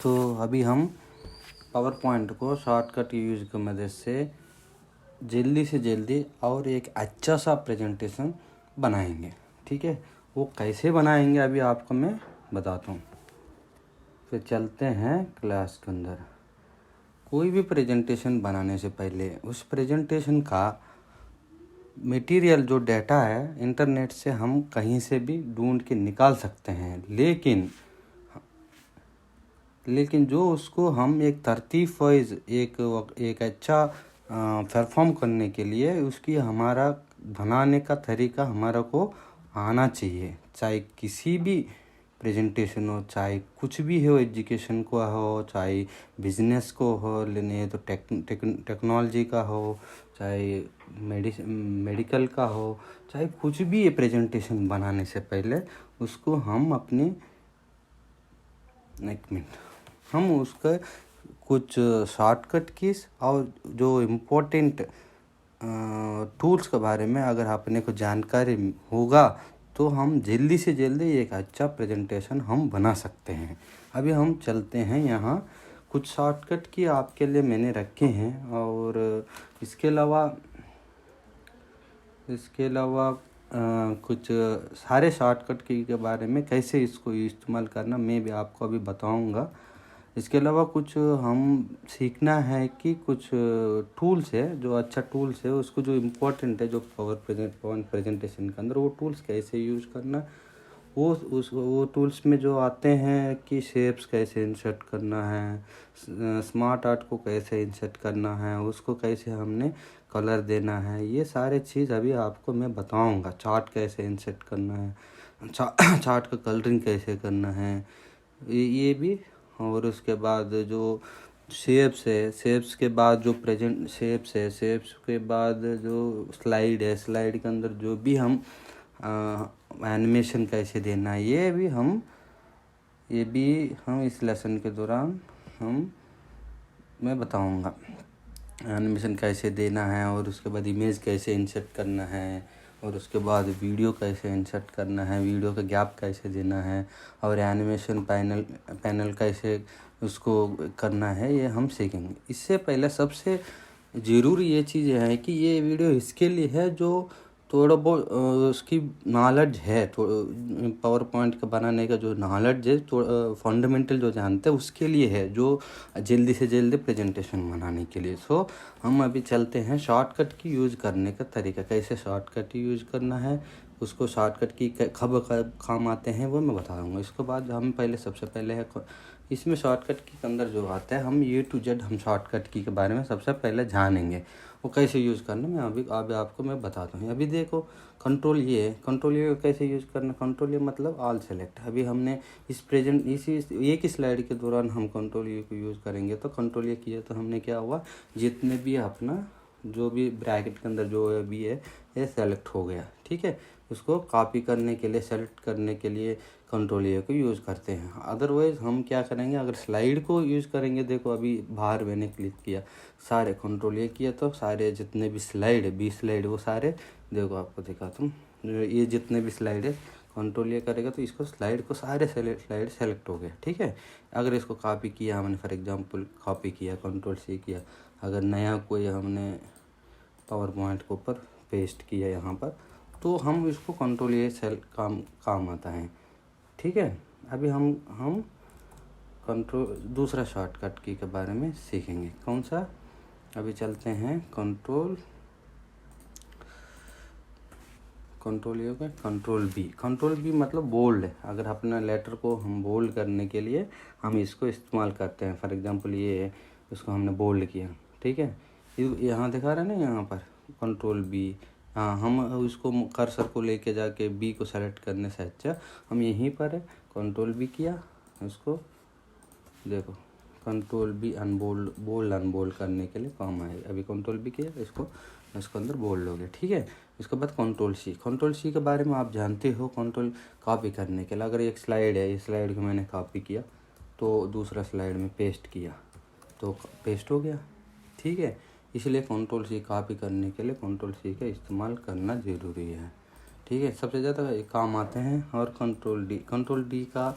तो अभी हम पावर पॉइंट को शॉर्टकट यूज की मदद से जल्दी से जल्दी और एक अच्छा सा प्रेजेंटेशन बनाएंगे। ठीक है, वो कैसे बनाएंगे अभी आपको मैं बताता हूँ। फिर चलते हैं क्लास के अंदर। कोई भी प्रेजेंटेशन बनाने से पहले उस प्रेजेंटेशन का मटेरियल जो डाटा है इंटरनेट से हम कहीं से भी ढूंढ के निकाल सकते हैं, लेकिन जो उसको हम एक तरतीब वाइज एक अच्छा परफॉर्म करने के लिए उसकी हमारा बनाने का तरीका हमारा को आना चाहिए। चाहे किसी भी प्रेजेंटेशन हो, चाहे कुछ भी हो, एजुकेशन को हो, चाहे बिजनेस को हो, लेने तो टेक्नोलॉजी का हो, चाहे मेडिकल का हो, चाहे कुछ भी ये प्रेजेंटेशन बनाने से पहले उसको हम अपने एक मिनट हम उसका कुछ शॉर्टकट कीज और जो इम्पोर्टेंट टूल्स के बारे में अगर आपने को जानकारी होगा तो हम जल्दी से जल्दी एक अच्छा प्रेजेंटेशन हम बना सकते हैं। अभी हम चलते हैं, यहाँ कुछ शॉर्टकट की आपके लिए मैंने रखे हैं और इसके अलावा कुछ सारे शॉर्टकट की के बारे में कैसे इसको इस्तेमाल करना मैं भी आपको अभी बताऊंगा। इसके अलावा कुछ हम सीखना है कि कुछ टूल्स है, जो अच्छा टूल्स है उसको जो इम्पोर्टेंट है, जो पॉइंट प्रेजेंटेशन के अंदर वो टूल्स कैसे यूज़ करना, वो टूल्स में जो आते हैं कि शेप्स कैसे इंसर्ट करना है, स्मार्ट आर्ट को कैसे इंसर्ट करना है, उसको कैसे हमने कलर देना है, ये सारे चीज़ अभी आपको मैं बताऊंगा। चार्ट कैसे इंसर्ट करना है, चार्ट का कलरिंग कैसे करना है, ये भी। और उसके बाद जो शेप्स के बाद जो शेप्स के बाद जो स्लाइड के अंदर जो भी हम एनिमेशन कैसे देना है, ये भी हम इस लेसन के दौरान मैं बताऊंगा। एनिमेशन कैसे देना है और उसके बाद इमेज कैसे इंसर्ट करना है और उसके बाद वीडियो कैसे इंसर्ट करना है, वीडियो का गैप कैसे देना है और एनिमेशन पैनल कैसे उसको करना है, ये हम सीखेंगे। इससे पहले सबसे ज़रूरी ये चीज़ है कि ये वीडियो इसके लिए है जो थोड़ा बहुत उसकी नॉलेज है, पावर पॉइंट का बनाने का जो नॉलेज है, तो फंडामेंटल जो जानते हैं उसके लिए है, जो जल्दी से जल्दी प्रेजेंटेशन बनाने के लिए। सो हम अभी चलते हैं शॉर्टकट की यूज़ करने का तरीका, कैसे शॉर्टकट यूज़ करना है, उसको शॉर्टकट की कब काम आते हैं वो मैं बता दूँगा। इसके बाद हम सबसे पहले है इसमें शॉर्टकट की अंदर जो आता है हम A to Z हम शॉर्टकट की के बारे में सबसे पहले जानेंगे, वो कैसे यूज़ करना मैं अभी आपको मैं बताता हूँ। अभी देखो कंट्रोल ये कैसे यूज़ करना। कंट्रोल ये मतलब ऑल सेलेक्ट। अभी हमने इसी एक ही स्लाइड के दौरान हम कंट्रोल ये को यूज़ करेंगे, तो कंट्रोल ये किया तो हमने क्या हुआ, जितने भी अपना जो भी ब्रैकेट के अंदर जो भी है ये सेलेक्ट हो गया। ठीक है, उसको कॉपी करने के लिए, सेलेक्ट करने के लिए कंट्रोल ए को यूज़ करते हैं। अदरवाइज़ हम क्या करेंगे, अगर स्लाइड को यूज़ करेंगे, देखो अभी बाहर मैंने क्लिक किया, सारे कंट्रोल ए किया तो सारे जितने भी स्लाइड है 20 स्लाइड वो सारे देखो आपको दिखाता हूँ, ये जितने भी स्लाइड है कंट्रोल ए करेगा तो इसको स्लाइड को सारे स्लाइड सेलेक्ट हो गए। ठीक है, अगर इसको कॉपी किया हमने, फॉर एग्जांपल कॉपी किया, कंट्रोल सी किया, अगर नया कोई हमने पावर पॉइंट के ऊपर पेस्ट किया यहाँ पर, तो हम इसको कंट्रोल ए काम आता है। ठीक है, अभी हम कंट्रोल दूसरा शॉर्टकट की के बारे में सीखेंगे। कौन सा, अभी चलते हैं कंट्रोल ए का कंट्रोल बी मतलब बोल्ड है। अगर अपना लेटर को हम बोल्ड करने के लिए हम इसको इस्तेमाल करते हैं। फॉर एग्जांपल ये है, इसको हमने बोल्ड किया। ठीक है, यहाँ दिखा रहा है ना यहाँ पर कंट्रोल बी। हाँ, हम उसको कर्सर को लेके जाके बी को सेलेक्ट करने से अच्छा हम यहीं पर है कंट्रोल बी किया, उसको देखो कंट्रोल बी बोल्ड अनबोल्ड करने के लिए काम आएगा। अभी कंट्रोल बी किया, इसको अंदर बोल्ड हो गया। ठीक है, इसके बाद कंट्रोल सी के बारे में आप जानते हो, कंट्रोल कॉपी करने के लिए। अगर एक स्लाइड है, इस स्लाइड को मैंने कॉपी किया तो दूसरा स्लाइड में पेस्ट किया तो पेस्ट हो गया। ठीक है, इसलिए कंट्रोल सी कॉपी करने के लिए कंट्रोल सी का इस्तेमाल करना ज़रूरी है। ठीक है, सबसे ज़्यादा काम आते हैं। और कंट्रोल डी का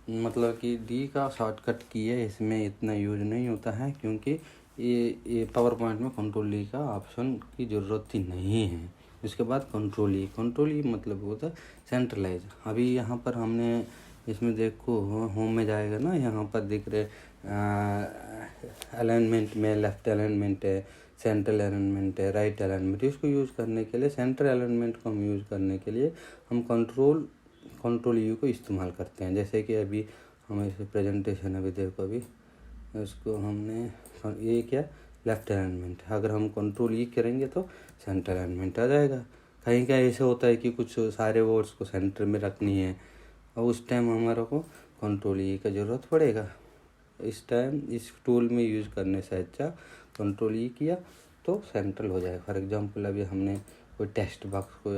मतलब कि डी का शॉर्टकट की है, इसमें इतना यूज नहीं होता है क्योंकि ये पावर पॉइंट में कंट्रोल ई का ऑप्शन की ज़रूरत ही नहीं है। उसके बाद कंट्रोल ई मतलब होता है सेंट्रलाइज। अभी यहाँ पर हमने इसमें देखो होम में जाएगा ना, यहाँ पर दिख रहे अलाइनमेंट में लेफ्ट अलाइनमेंट है, सेंट्रल अलाइनमेंट है, राइट अलाइनमेंट। इसको यूज़ करने के लिए सेंट्रल अलाइनमेंट को हम यूज़ करने के लिए हम कंट्रोल यू को इस्तेमाल करते हैं। जैसे कि अभी हम इसे प्रेजेंटेशन अभी देखो, अभी उसको हमने ये क्या लेफ्ट अलाइनमेंट, अगर हम कंट्रोल ई करेंगे तो सेंटर अलाइनमेंट आ जाएगा। कहीं कहीं ऐसे होता है कि कुछ सारे वर्ड्स को सेंटर में रखनी है और उस टाइम हमारे को कंट्रोल ई का ज़रूरत पड़ेगा। इस टाइम इस टूल में यूज़ करने से अच्छा कंट्रोल ई किया तो सेंट्रल हो जाएगा। फॉर एग्जांपल अभी हमने कोई टेक्स्ट बॉक्स को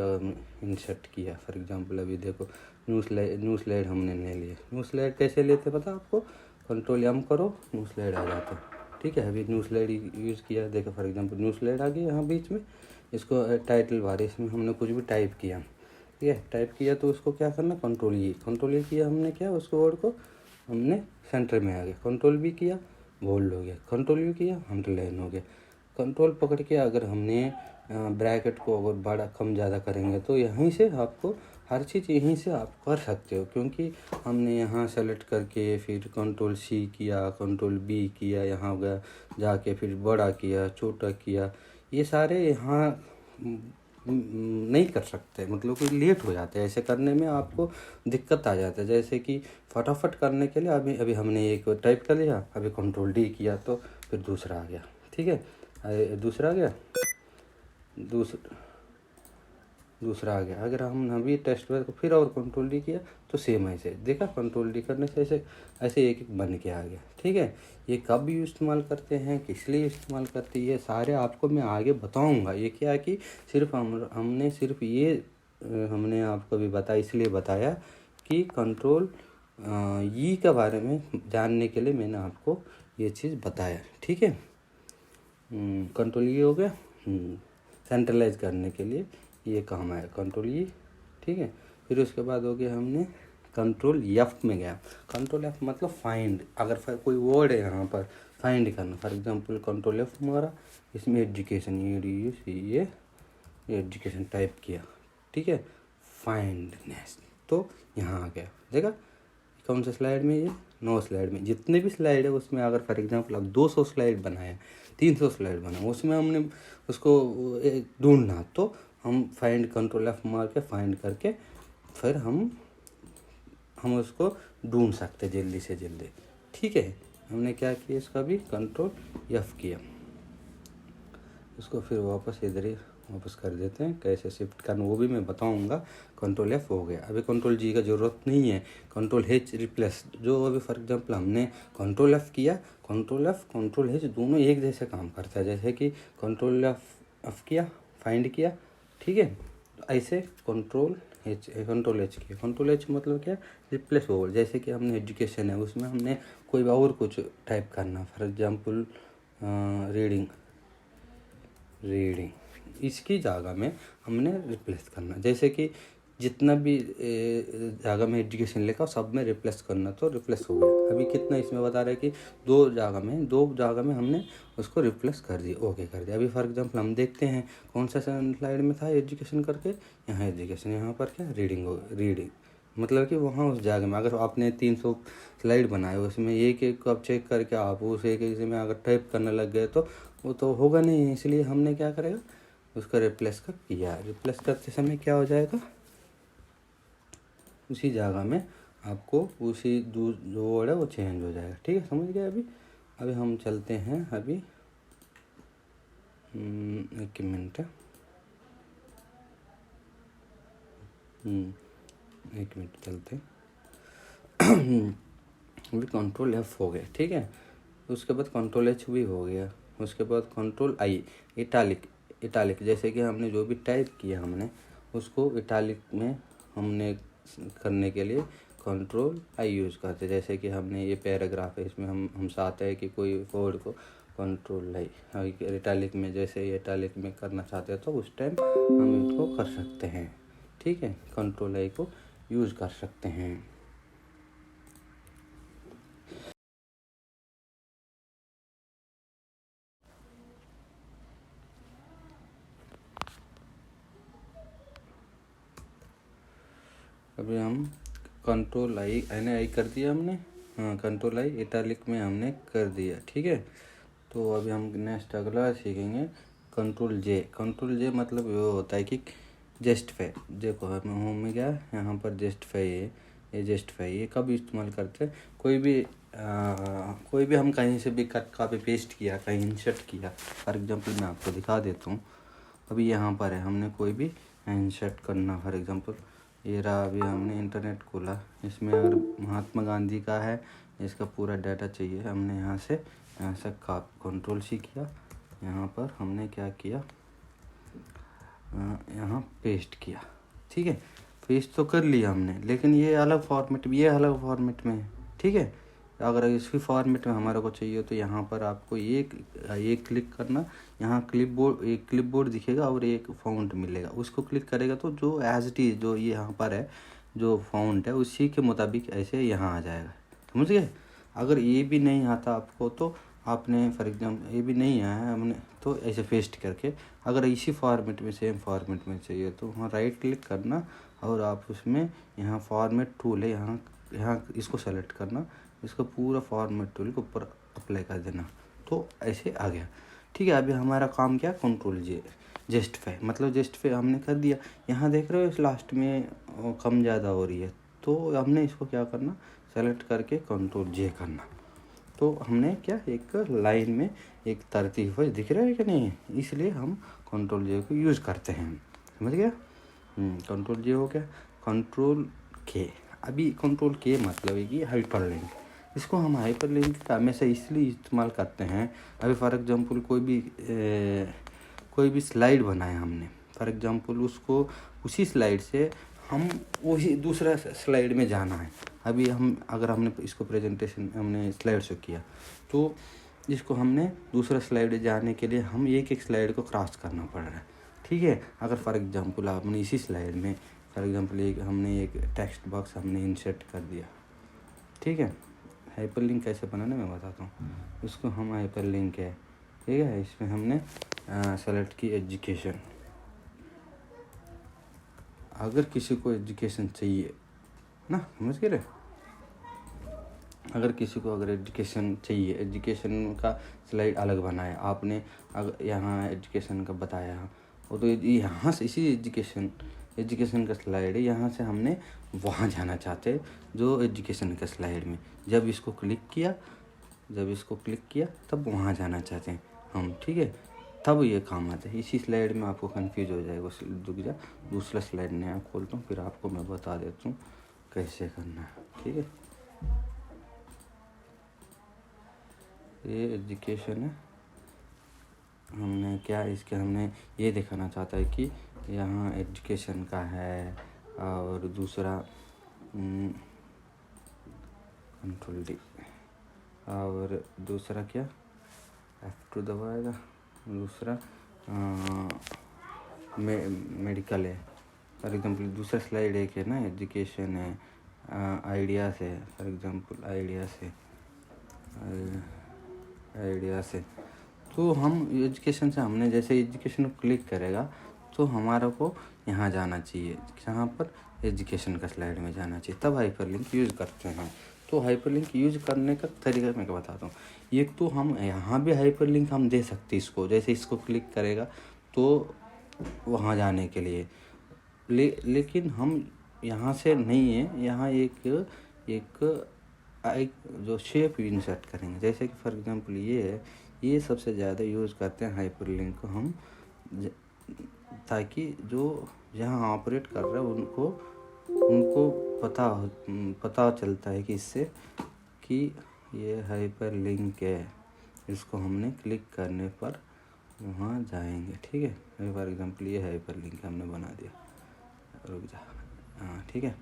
इंसर्ट किया, फॉर एग्जांपल अभी देखो न्यू स्लाइड हमने ले लिया। न्यू स्लाइड कैसे लेते पता आपको, कंट्रोल एम करो न्यू स्लाइड आ जाता है। ठीक है, अभी न्यू स्लाइड यूज़ किया, देखो फॉर एग्जांपल न्यू स्लाइड आ गई यहाँ बीच में। इसको टाइटल बार, इसमें हमने कुछ भी टाइप किया, ठीक है, टाइप किया तो उसको क्या करना कंट्रोल ई किया हमने, क्या उसको वर्ड को हमने सेंटर में आ गया। कंट्रोल भी किया बोल्ड हो गया, कंट्रोल भी किया अंडरलाइन हो गया। कंट्रोल पकड़ के अगर हमने ब्रैकेट को अगर बड़ा कम ज़्यादा करेंगे तो यहीं से आपको हर चीज़ यहीं से आप कर सकते हो, क्योंकि हमने यहाँ सेलेक्ट करके फिर कंट्रोल सी किया, कंट्रोल बी किया, यहाँ गया जाके फिर बड़ा किया, छोटा किया, ये सारे यहाँ नहीं कर सकते, मतलब कि लेट हो जाते हैं। ऐसे करने में आपको दिक्कत आ जाता है। जैसे कि फटाफट करने के लिए अभी हमने एक टाइप कर लिया, अभी कंट्रोल डी किया तो फिर दूसरा आ गया। ठीक है, दूसरा आ गया, दूसरा आ गया। अगर हम अभी टेस्ट को फिर और कंट्रोल डी किया तो सेम ऐसे देखा, कंट्रोल डी करने से ऐसे ऐसे एक एक बन के आ गया। ठीक है, ये कब इस्तेमाल करते हैं, किस लिए इस्तेमाल करते हैं, ये सारे आपको मैं आगे बताऊंगा। ये क्या है कि सिर्फ हमने सिर्फ ये हमने आपको भी बताया, इसलिए बताया कि कंट्रोल ई के बारे में जानने के लिए मैंने आपको ये चीज़ बताया। ठीक है, कंट्रोल ई हो गया, सेंट्रलाइज करने के लिए ये काम आया कंट्रोल ई। ठीक है, फिर उसके बाद हो गया हमने कंट्रोल एफ में गया। कंट्रोल एफ मतलब फाइंड, अगर कोई वर्ड है यहाँ पर फाइंड करना, फॉर एग्जांपल कंट्रोल एफ हमारा, इसमें एजुकेशन ये एजुकेशन टाइप किया। ठीक है, फाइंड नेक्स्ट तो यहाँ आ गया। देखा कौन सा स्लाइड में, ये 9 स्लाइड में, जितने भी स्लाइड है उसमें अगर फॉर एग्जांपल अब 200 स्लाइड बनाया, 300 स्लाइड बना, उसमें हमने उसको ढूंढना तो हम फाइंड कंट्रोल एफ मार के फाइंड करके फिर हम उसको ढूंढ सकते जल्दी से जल्दी। ठीक है, हमने क्या किया, इसका भी कंट्रोल एफ किया, इसको फिर वापस इधर ही वापस कर देते हैं। कैसे शिफ्ट करना वो भी मैं बताऊंगा। कंट्रोल एफ हो गया, अभी कंट्रोल जी का ज़रूरत नहीं है, कंट्रोल एच रिप्लेस। जो अभी फॉर एग्जांपल हमने कंट्रोल एफ किया, कंट्रोल एच दोनों एक जैसे काम करता है। जैसे कि कंट्रोल एफ किया, फाइंड किया, ठीक है, ऐसे कंट्रोल एच किया। कंट्रोल एच मतलब क्या, रिप्लेस ओवर। जैसे कि हमने एजुकेशन है, उसमें हमने कोई और कुछ टाइप करना, फॉर एग्जांपल रीडिंग, इसकी जगह में हमने रिप्लेस करना। जैसे कि जितना भी जगह में एजुकेशन लिखा सब में रिप्लेस करना, तो रिप्लेस हो गया। अभी कितना इसमें बता रहा है कि दो जगह में हमने उसको रिप्लेस कर दिया, ओके कर दिया। अभी फॉर एग्जांपल हम देखते हैं कौन सा स्लाइड में था एजुकेशन करके, यहाँ एजुकेशन, यहाँ पर क्या रीडिंग, मतलब कि वहाँ उस जगह में अगर आपने 300 स्लाइड बनाए, उसमें एक एक को आप चेक करके आप उस एक में अगर टाइप करने लग गए तो वो तो होगा नहीं। इसलिए हमने क्या करेगा, उसका रिप्लेस किया। रिप्लेस करते समय क्या हो जाएगा, उसी जगह में आपको उसी जो वर्ड है वो चेंज हो जाएगा। ठीक है, समझ गए। अभी हम चलते हैं, अभी एक मिनट, एक मिनट चलते हैं। अभी कंट्रोल एफ हो गया, ठीक है, उसके बाद कंट्रोल एच भी हो गया, उसके बाद कंट्रोल आई, इटालिक। जैसे कि हमने जो भी टाइप किया हमने उसको इटालिक में हमने करने के लिए कंट्रोल आई यूज़ करते। जैसे कि हमने ये पैराग्राफ है, इसमें हम चाहते हैं कि कोई वर्ड को कंट्रोल आई इटालिक में, जैसे ये इटालिक में करना चाहते हैं तो उस टाइम हम इसको कर सकते हैं। ठीक है, कंट्रोल आई को यूज़ कर सकते हैं। अभी हम कंट्रोल आई आई कर दिया हमने, हाँ कंट्रोल आई इटैलिक में हमने कर दिया, ठीक है। तो अभी हम नेक्स्ट अगला सीखेंगे कंट्रोल जे। कंट्रोल जे मतलब वो होता है कि जस्टिफाई, देखो हम होम में गया, यहाँ पर जस्टिफाई है, ये जस्टिफाई ये कब इस्तेमाल करते हैं, कोई भी हम कहीं से भी कट कॉपी पेस्ट किया, कहीं इंसर्ट किया। फॉर एग्जांपल मैं आपको दिखा देता हूँ, अभी यहाँ पर है हमने कोई भी इंसर्ट करना, फॉर एग्जांपल ये रहा, अभी हमने इंटरनेट खोला, इसमें अगर महात्मा गांधी का है, इसका पूरा डाटा चाहिए, हमने यहाँ से कंट्रोल सी किया, यहाँ पर हमने क्या किया, यहाँ पेस्ट किया, ठीक है। पेस्ट तो कर लिया हमने, लेकिन ये अलग फॉर्मेट में है, ठीक है। अगर इसी फॉर्मेट में हमारे को चाहिए तो यहाँ पर आपको एक क्लिक करना, यहाँ क्लिपबोर्ड दिखेगा और एक फ़ॉन्ट मिलेगा, उसको क्लिक करेगा तो जो एज इट इज़ जो ये यहाँ पर है जो फ़ॉन्ट है उसी के मुताबिक ऐसे यहाँ आ जाएगा, समझ गए। अगर ये भी नहीं आता आपको तो आपने फॉर एग्जाम्पल ये भी नहीं आया हमने तो ऐसे पेस्ट करके, अगर इसी फॉर्मेट में सेम फॉर्मेट में चाहिए तो वहाँ राइट क्लिक करना और आप उसमें यहाँ फॉर्मेट टूल है, यहाँ इसको सेलेक्ट करना, इसको पूरा फॉर्मेट टूल के ऊपर अप्लाई कर देना, तो ऐसे आ गया, ठीक है। अभी हमारा काम क्या, कंट्रोल जे जस्टिफाई, मतलब जस्टिफाई हमने कर दिया। यहाँ देख रहे हो इस लास्ट में कम ज़्यादा हो रही है, तो हमने इसको क्या करना, सेलेक्ट करके कंट्रोल जे करना, तो हमने क्या एक लाइन में एक तरतीब हुई दिख रहा है कि नहीं, इसलिए हम कंट्रोल जे को यूज़ करते हैं, समझ गया। कंट्रोल जे हो गया। कंट्रोल के, अभी कंट्रोल के मतलब है कि हाइपरलिंक, इसको हम हाइपरलिंक का हमेशा इसलिए इस्तेमाल करते हैं। अभी फॉर एग्जांपल कोई भी स्लाइड बनाया हमने, फॉर एग्जांपल उसको उसी स्लाइड से हम वही दूसरा स्लाइड में जाना है। अभी अगर हमने इसको प्रेजेंटेशन हमने स्लाइड शो किया तो इसको हमने दूसरा स्लाइड जाने के लिए हम एक स्लाइड को क्रॉस करना पड़ रहा है, ठीक है। अगर फॉर एग्जांपल आपने इसी स्लाइड में फॉर एग्जांपल हमने एक टेक्स्ट बॉक्स हमने इंसर्ट कर दिया, ठीक है। हाइपरलिंक कैसे बनाना मैं बताता हूँ, उसको हम हाइपरलिंक है, ठीक है, इसमें हमने सेलेक्ट की एजुकेशन। अगर किसी को एजुकेशन चाहिए ना, समझ गए रे, अगर किसी को एजुकेशन चाहिए, एजुकेशन का स्लाइड अलग बनाया आपने, अगर यहाँ एजुकेशन का बताया वो तो यहाँ से इसी एजुकेशन का स्लाइड है, यहाँ से हमने वहाँ जाना चाहते हैं जो एजुकेशन का स्लाइड में, जब इसको क्लिक किया तब वहाँ जाना चाहते हैं हम, ठीक है, तब ये काम आता है। इसी स्लाइड में आपको कंफ्यूज हो जाएगा, रुक जा, दूसरा स्लाइड नया खोलता हूँ, फिर आपको मैं बता देता हूँ कैसे करना है, ठीक है। ये एजुकेशन है, हमने क्या इसके हमने ये दिखाना चाहता है कि यहाँ एजुकेशन का है, और दूसरा कंट्रोल डी, और दूसरा क्या F2 दबाएगा, दूसरा मेडिकल है, फॉर एग्जांपल दूसरा स्लाइड एक है ना, एजुकेशन है, आइडियाज़ है, फॉर एग्जांपल आइडिया से तो हम एजुकेशन से हमने जैसे एजुकेशन को क्लिक करेगा तो हमारा को यहाँ जाना चाहिए, जहाँ पर एजुकेशन का स्लाइड में जाना चाहिए, तब हाइपरलिंक यूज़ करते हैं। तो हाइपरलिंक यूज़ करने का तरीका मैं बताता हूँ। एक तो हम यहाँ भी हाइपरलिंक हम दे सकते हैं इसको, जैसे इसको क्लिक करेगा तो वहाँ जाने के लिए, लेकिन हम यहाँ से नहीं है, यहाँ एक जो शेप इंसर्ट करेंगे, जैसे कि फॉर एग्जांपल ये है, ये सबसे ज़्यादा यूज़ करते हैं हाइपरलिंक को हम, ताकि जो यहाँ ऑपरेट कर रहे हैं उनको पता चलता है कि इससे कि ये हाइपरलिंक है, इसको हमने क्लिक करने पर वहाँ जाएंगे, ठीक है। फॉर एग्जांपल ये हाइपरलिंक हमने बना दिया, रुक जा, हाँ ठीक है।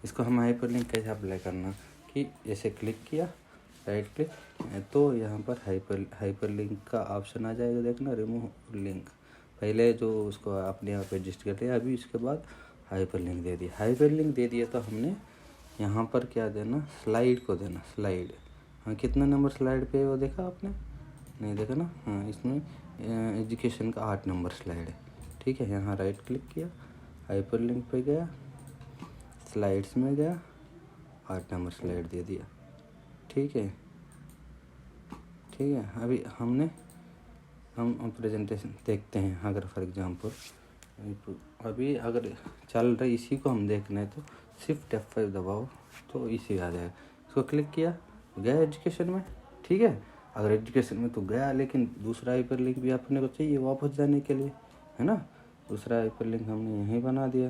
इसको हम हाइपरलिंक कैसे अप्लाई करना कि जैसे क्लिक किया राइट क्लिक, तो यहाँ पर हाइपरलिंक का ऑप्शन आ जाएगा, देखना रिमूव लिंक, पहले जो उसको अपने आप एडजस्ट कर लिया, अभी इसके बाद हाइपरलिंक दे दिया तो हमने यहाँ पर क्या देना, स्लाइड को देना, स्लाइड, हाँ कितना नंबर स्लाइड पे वो देखा आपने, नहीं देखा ना, हाँ इसमें एजुकेशन का 8 नंबर स्लाइड है, ठीक है। यहाँ राइट क्लिक किया, हाइपरलिंक पे गया, स्लाइड्स में गया, 8 नंबर स्लाइड दे दिया। ठीक है, अभी हम प्रेजेंटेशन देखते हैं। अगर फॉर एग्जांपल अभी अगर चल रही इसी को हम देखना है तो शिफ्ट F5 दबाओ तो इसी आ जाएगा। इसको क्लिक किया, गया एजुकेशन में। ठीक है, अगर एजुकेशन में तो गया, लेकिन दूसरा हाइपर लिंक भी अपने को चाहिए वापस जाने के लिए, है ना। दूसरा हाइपर लिंक हमने यहीं बना दिया।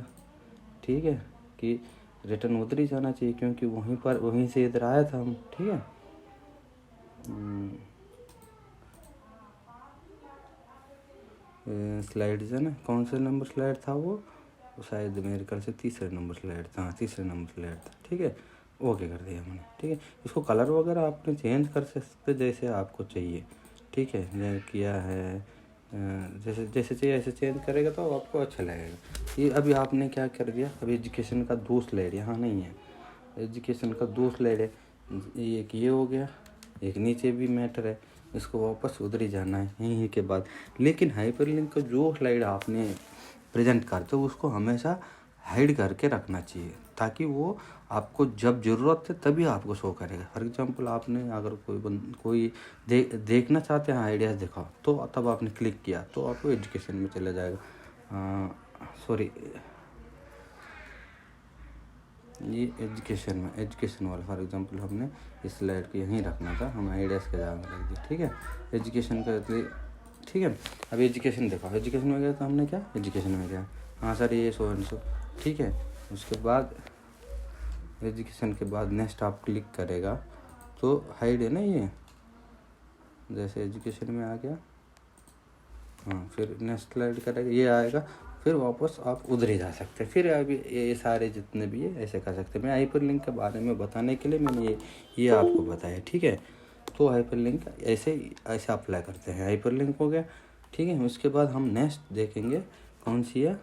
ठीक है, कि रिटर्न उधर ही जाना चाहिए क्योंकि वहीं से इधर आया था हम। ठीक है, स्लाइड्स है ना, कौन सा नंबर स्लाइड था वो शायद मेरे ख्याल से तीसरे नंबर स्लाइड था। हाँ, तीसरे नंबर स्लाइड था। ठीक है, ओके कर दिया हमने। ठीक है, इसको कलर वगैरह आपने चेंज कर सकते जैसे आपको चाहिए। ठीक है, जो किया है जैसे चाहिए ऐसे चेंज करेगा तो आपको अच्छा लगेगा। ये अभी आपने क्या कर दिया, अभी एजुकेशन का 2 स्लाइड यहाँ नहीं है, एजुकेशन का 2 स्लाइड है। एक ये हो गया, एक नीचे भी मैटर है, इसको वापस उधर ही जाना है यहीं के बाद। लेकिन हाइपरलिंक का जो स्लाइड आपने प्रेजेंट करते हो उसको हमेशा हाइड करके रखना चाहिए ताकि वो आपको जब ज़रूरत है तभी आपको शो करेगा। फॉर एग्जांपल आपने अगर कोई देखना चाहते हैं आइडियाज़ दिखाओ तो तब आपने क्लिक किया तो आपको एजुकेशन में चला जाएगा। सॉरी, ये एजुकेशन वाला फॉर एग्जांपल हमने इस स्लाइड को यहीं रखना था, हम आइडियाज़ के जगह रख दिया। ठीक है, एजुकेशन का ठीक है। अब एजुकेशन देखो, एजुकेशन में गया तो हमने क्या एजुकेशन में गया, हाँ सर ये सो एंड सो। ठीक है, उसके बाद एजुकेशन के बाद नेक्स्ट आप क्लिक करेगा तो हाइड है ना ये, जैसे एजुकेशन में आ गया। हाँ, फिर नेक्स्ट स्लाइड करेगा ये आएगा, फिर वापस आप उधर ही जा सकते हैं। फिर अभी ये सारे जितने भी है ऐसे कर सकते हैं। मैं हाइपरलिंक के बारे में बताने के लिए मैंने ये आपको बताया। ठीक है, तो हाइपरलिंक ऐसे अप्लाई करते हैं। हाइपरलिंक हो गया। ठीक है, उसके बाद हम नेक्स्ट देखेंगे कौन सी है,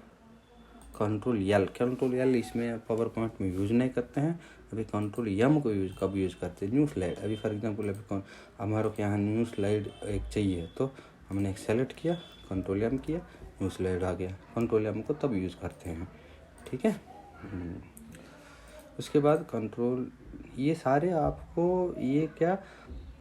कंट्रोल एल इसमें पावर पॉइंट में यूज़ नहीं करते हैं। अभी कंट्रोल एम को कब यूज़ करते हैं, न्यू स्लाइड। अभी फॉर एग्जांपल अभी हमारे को यहाँ न्यू स्लाइड एक चाहिए तो हमने एक सेलेक्ट किया, कंट्रोल एम किया, न्यू स्लाइड आ गया। कंट्रोल एम को तब यूज़ करते हैं। ठीक है, उसके बाद कंट्रोल, ये सारे आपको ये क्या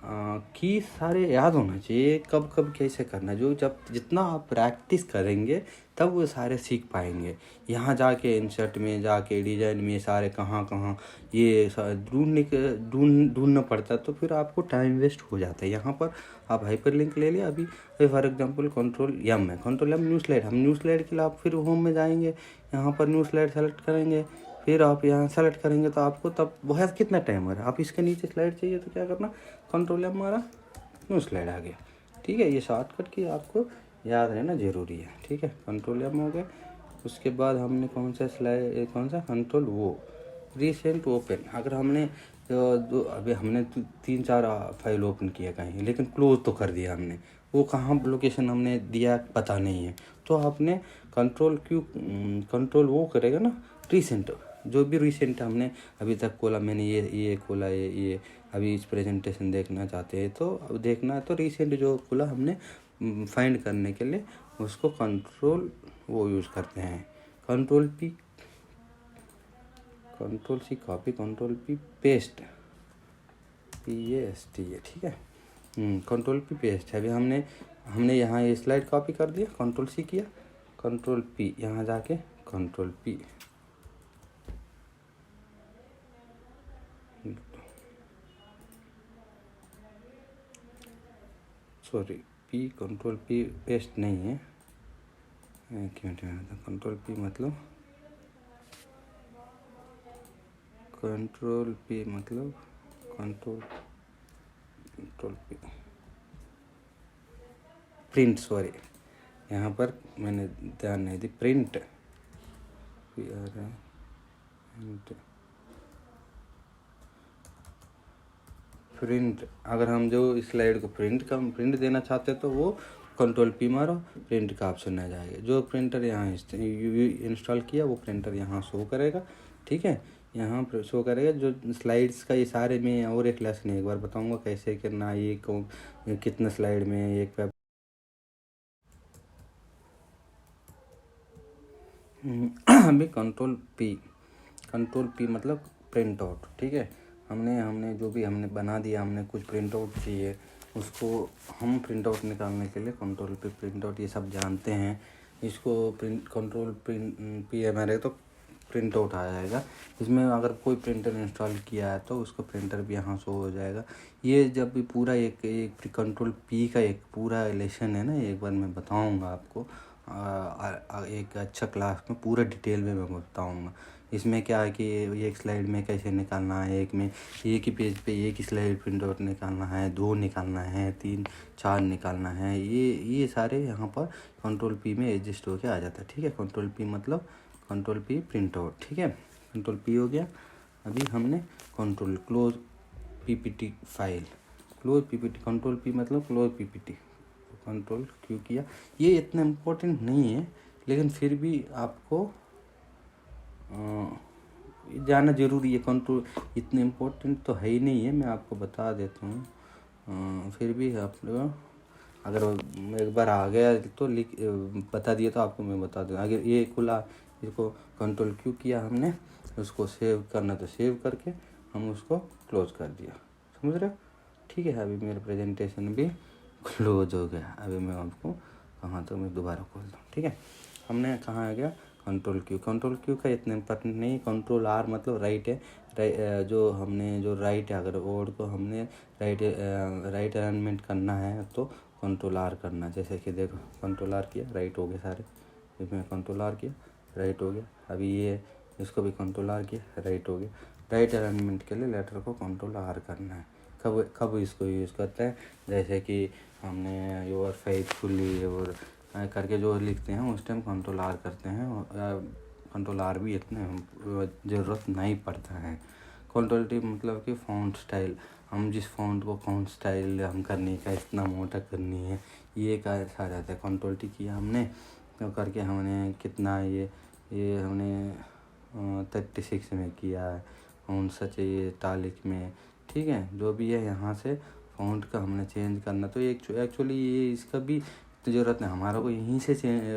की सारे याद होना चाहिए, कब कब कैसे करना है। जो जब जितना आप प्रैक्टिस करेंगे तब वो सारे सीख पाएंगे। यहाँ जाके इंसर्ट में जाके डिजाइन में सारे कहाँ ये ढूंढना पड़ता है तो फिर आपको टाइम वेस्ट हो जाता है। यहाँ पर आप हाइपरलिंक ले लिया। अभी फॉर एग्जांपल कंट्रोल एम है, कंट्रोल एम न्यू स्लाइड, हम न्यू स्लाइड के लिए आप फिर होम में जाएंगे, यहाँ पर न्यू स्लाइड सेलेक्ट करेंगे, फिर आप यहाँ सेलेक्ट करेंगे तो आपको तब बहुत कितना टाइम हो रहा है। आप इसके नीचे स्लाइड चाहिए तो क्या करना, कंट्रोल एम मारा, न्यू स्लाइड आ गया। ठीक है, ये शॉर्टकट की आपको याद रहना ज़रूरी है। ठीक है, कंट्रोल एम हो गया। उसके बाद हमने कौन सा कंट्रोल वो रिसेंट ओपन। अगर हमने अभी हमने 3-4 फाइल ओपन किया कहीं, लेकिन क्लोज तो कर दिया हमने, वो कहाँ लोकेशन हमने दिया पता नहीं है, तो आपने कंट्रोल वो करेगा ना, रिसेंट। जो भी रिसेंट हमने अभी तक खोला, मैंने ये खोला, ये अभी इस प्रेजेंटेशन देखना चाहते हैं तो अब देखना है तो रिसेंट जो खोला हमने फाइंड करने के लिए उसको कंट्रोल वो यूज़ करते हैं। Control C copy, control P paste, PAST है। ठीक है, कंट्रोल पी पेस्ट है। अभी हमने यहाँ ये स्लाइड कॉपी कर दिया, कंट्रोल सी किया, कंट्रोल पी, यहाँ जाके control P, sorry control P paste नहीं है, क्यों कंट्रोल पी मतलब कंट्रोल पी प्रिंट, सॉरी यहाँ पर मैंने ध्यान नहीं दी, प्रिंट अगर हम जो स्लाइड को प्रिंट देना चाहते हैं तो वो कंट्रोल पी मारो, प्रिंट का ऑप्शन आ जाएगा। जो प्रिंटर यहाँ इंस्टॉल किया वो प्रिंटर यहाँ शो करेगा। ठीक है, यहाँ पर शो करेगा। जो स्लाइड्स का ये सारे में और एक लेसन एक बार बताऊंगा कैसे करना, ये कितना स्लाइड में एक अभी कंट्रोल पी कंट्रोल पी मतलब प्रिंट आउट। ठीक है, हमने जो भी हमने बना दिया, हमने कुछ प्रिंट आउट चाहिए, उसको हम प्रिंट आउट निकालने के लिए कंट्रोल पी प्रिंट आउट, ये सब जानते हैं। इसको कंट्रोल पी हमारे तो प्रिंट आउट आ जाएगा। इसमें अगर कोई प्रिंटर इंस्टॉल किया है तो उसको प्रिंटर भी यहाँ शो हो जाएगा। ये जब भी पूरा एक कंट्रोल पी का एक पूरा लेसन है ना, एक बार मैं बताऊँगा आपको एक अच्छा क्लास में पूरा डिटेल में मैं बताऊँगा। इसमें क्या है कि एक स्लाइड में कैसे निकालना है, एक ही पेज पे एक ही स्लाइड प्रिंट आउट निकालना है, 2 निकालना है, 3 4 निकालना है, ये सारे यहाँ पर कंट्रोल पी में एडजस्ट होके आ जाता है। ठीक है, कंट्रोल पी मतलब कंट्रोल पी प्रिंट आउट। ठीक है, कंट्रोल पी हो गया। अभी हमने control close PPT file, close PPT, control P मतलब क्लोज पीपीटी, कंट्रोल क्यों किया। ये इतना इम्पोर्टेंट नहीं है, लेकिन फिर भी आपको जाना ज़रूरी है। कंट्रोल इतने इम्पोर्टेंट तो है ही नहीं है, मैं आपको बता देता हूँ। फिर भी आप अगर एक बार आ गया तो लिख बता दिया तो आपको मैं बता दूँ। अगर ये खुला, इसको कंट्रोल क्यों किया हमने, उसको सेव करना तो सेव करके हम उसको क्लोज कर दिया। समझ रहे हो? ठीक है, अभी मेरा प्रेजेंटेशन भी क्लोज हो गया। अभी मैं आपको कहाँ तो मैं दोबारा खोल दूँ। ठीक है, हमने कहाँ आ गया, कंट्रोल क्यू का इतना इम्पोर्टेंट नहीं। कंट्रोल आर मतलब राइट है, जो राइट है, अगर वर्ड को हमने राइट अलाइनमेंट करना है तो कंट्रोल आर करना। जैसे कि देखो, कंट्रोल आर किया, राइट हो गए सारे। इसमें कंट्रोल आर किया, राइट हो गया। अभी ये इसको भी कंट्रोल आर किया, राइट हो गया। राइट अलाइनमेंट के लिए लेटर को कंट्रोल आर करना है। कब इसको यूज़ करते हैं, जैसे कि हमने योर फेथफुली और करके जो लिखते हैं उस टाइम कंट्रोल आर करते हैं। कंट्रोल आर भी इतने ज़रूरत नहीं पड़ता है। कंट्रोल टी मतलब कि फ़ॉन्ट स्टाइल, हम जिस फ़ॉन्ट को कौन स्टाइल हम करने का, इतना मोटा करनी है, ये का आ जाता है। कंट्रोल टी किया हमने तो करके हमने कितना ये हमने 36 में किया है, कौन सा चाहिए इटालिक में। ठीक है, जो भी है यहाँ से फ़ॉन्ट का हमने चेंज करना। तो एक्चुअली ये इसका भी ज़रूरत नहीं, हमारा को यहीं से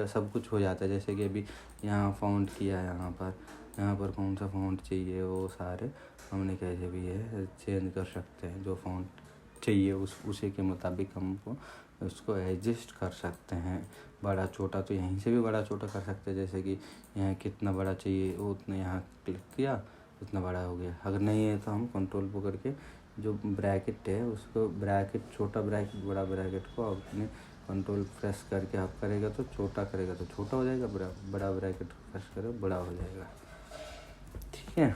सब कुछ हो जाता है। जैसे कि अभी यहाँ फ़ॉन्ट किया है, यहाँ पर कौन सा फ़ॉन्ट चाहिए, वो सारे हमने कैसे भी है चेंज कर सकते हैं। जो फ़ॉन्ट चाहिए उसी के मुताबिक हमको उसको एडजस्ट कर सकते हैं। बड़ा छोटा तो यहीं से भी बड़ा छोटा कर सकते हैं। जैसे कि यहाँ कितना बड़ा चाहिए वो उतना यहाँ क्लिक किया, उतना बड़ा हो गया। अगर नहीं है तो हम कंट्रोल पकड़ के जो ब्रैकेट है उसको, ब्रैकेट छोटा ब्रैकेट बड़ा ब्रैकेट को अपने कंट्रोल प्रेस करके आप करेगा तो छोटा करेगा तो छोटा हो जाएगा, बड़ा ब्रैकेट प्रेस करो बड़ा हो जाएगा। ठीक है,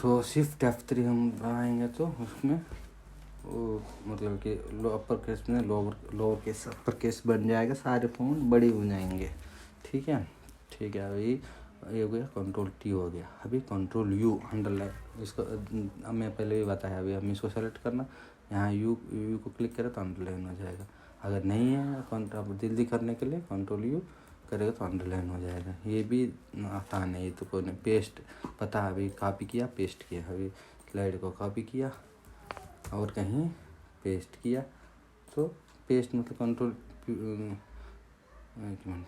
तो शिफ्ट F3 हम बनाएंगे तो उसमें वो मतलब कि अपर केस में लोअर केस अपर केस बन जाएगा, सारे फ़ॉन्ट बड़े हो जाएंगे। ठीक है, अभी ये हो गया, कंट्रोल टी हो गया। अभी कंट्रोल यू अंडरलाइन, इसको मैं पहले भी बताया। अभी हम इसको सेलेक्ट करना, यहाँ यू को क्लिक करें तो अंडरलाइन हो जाएगा। अगर नहीं है जल्दी करने के लिए कंट्रोल यू करेगा तो अंडरलाइन हो जाएगा। ये भी आसान है, ये तो कोई नहीं। पेस्ट पता, अभी कॉपी किया पेस्ट किया, अभी स्लाइड को कॉपी किया और कहीं पेस्ट किया तो पेस्ट मतलब कंट्रोल एक मिनट,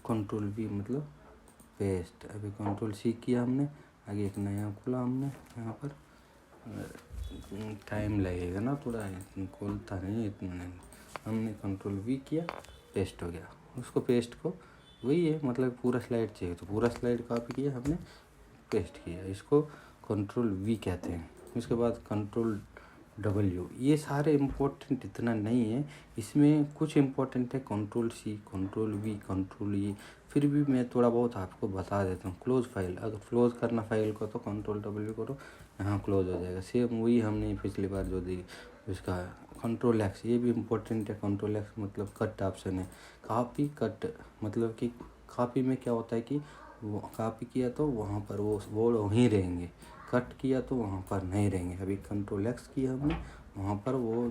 कंट्रोल वी मतलब पेस्ट। अभी कंट्रोल सी किया हमने, आगे एक नया खोला हमने। यहाँ पर टाइम लगेगा ना थोड़ा, खोलता नहीं इतना नहीं। हमने कंट्रोल वी किया, पेस्ट हो गया। उसको पेस्ट को वही है, मतलब पूरा स्लाइड चाहिए तो पूरा स्लाइड कॉपी किया हमने, पेस्ट किया। इसको कंट्रोल वी कहते हैं। उसके बाद कंट्रोल W, ये सारे इम्पोर्टेंट इतना नहीं है। इसमें कुछ इम्पोर्टेंट है, control C, control V, control E. फिर भी मैं थोड़ा बहुत आपको बता देता हूँ। क्लोज फाइल, अगर क्लोज करना फाइल को तो कंट्रोल W करो, यहाँ क्लोज हो जाएगा। सेम वही हमने पिछली बार जो दी उसका। कंट्रोल X, ये भी इम्पोर्टेंट है। कंट्रोल X मतलब कट ऑप्शन है। कॉपी कट मतलब कि कॉपी में क्या होता है कि वो कॉपी किया तो वहाँ पर वो वर्ड वहीं रहेंगे, कट किया तो वहाँ पर नहीं रहेंगे। अभी कंट्रोल X किया हमने, वहाँ पर वो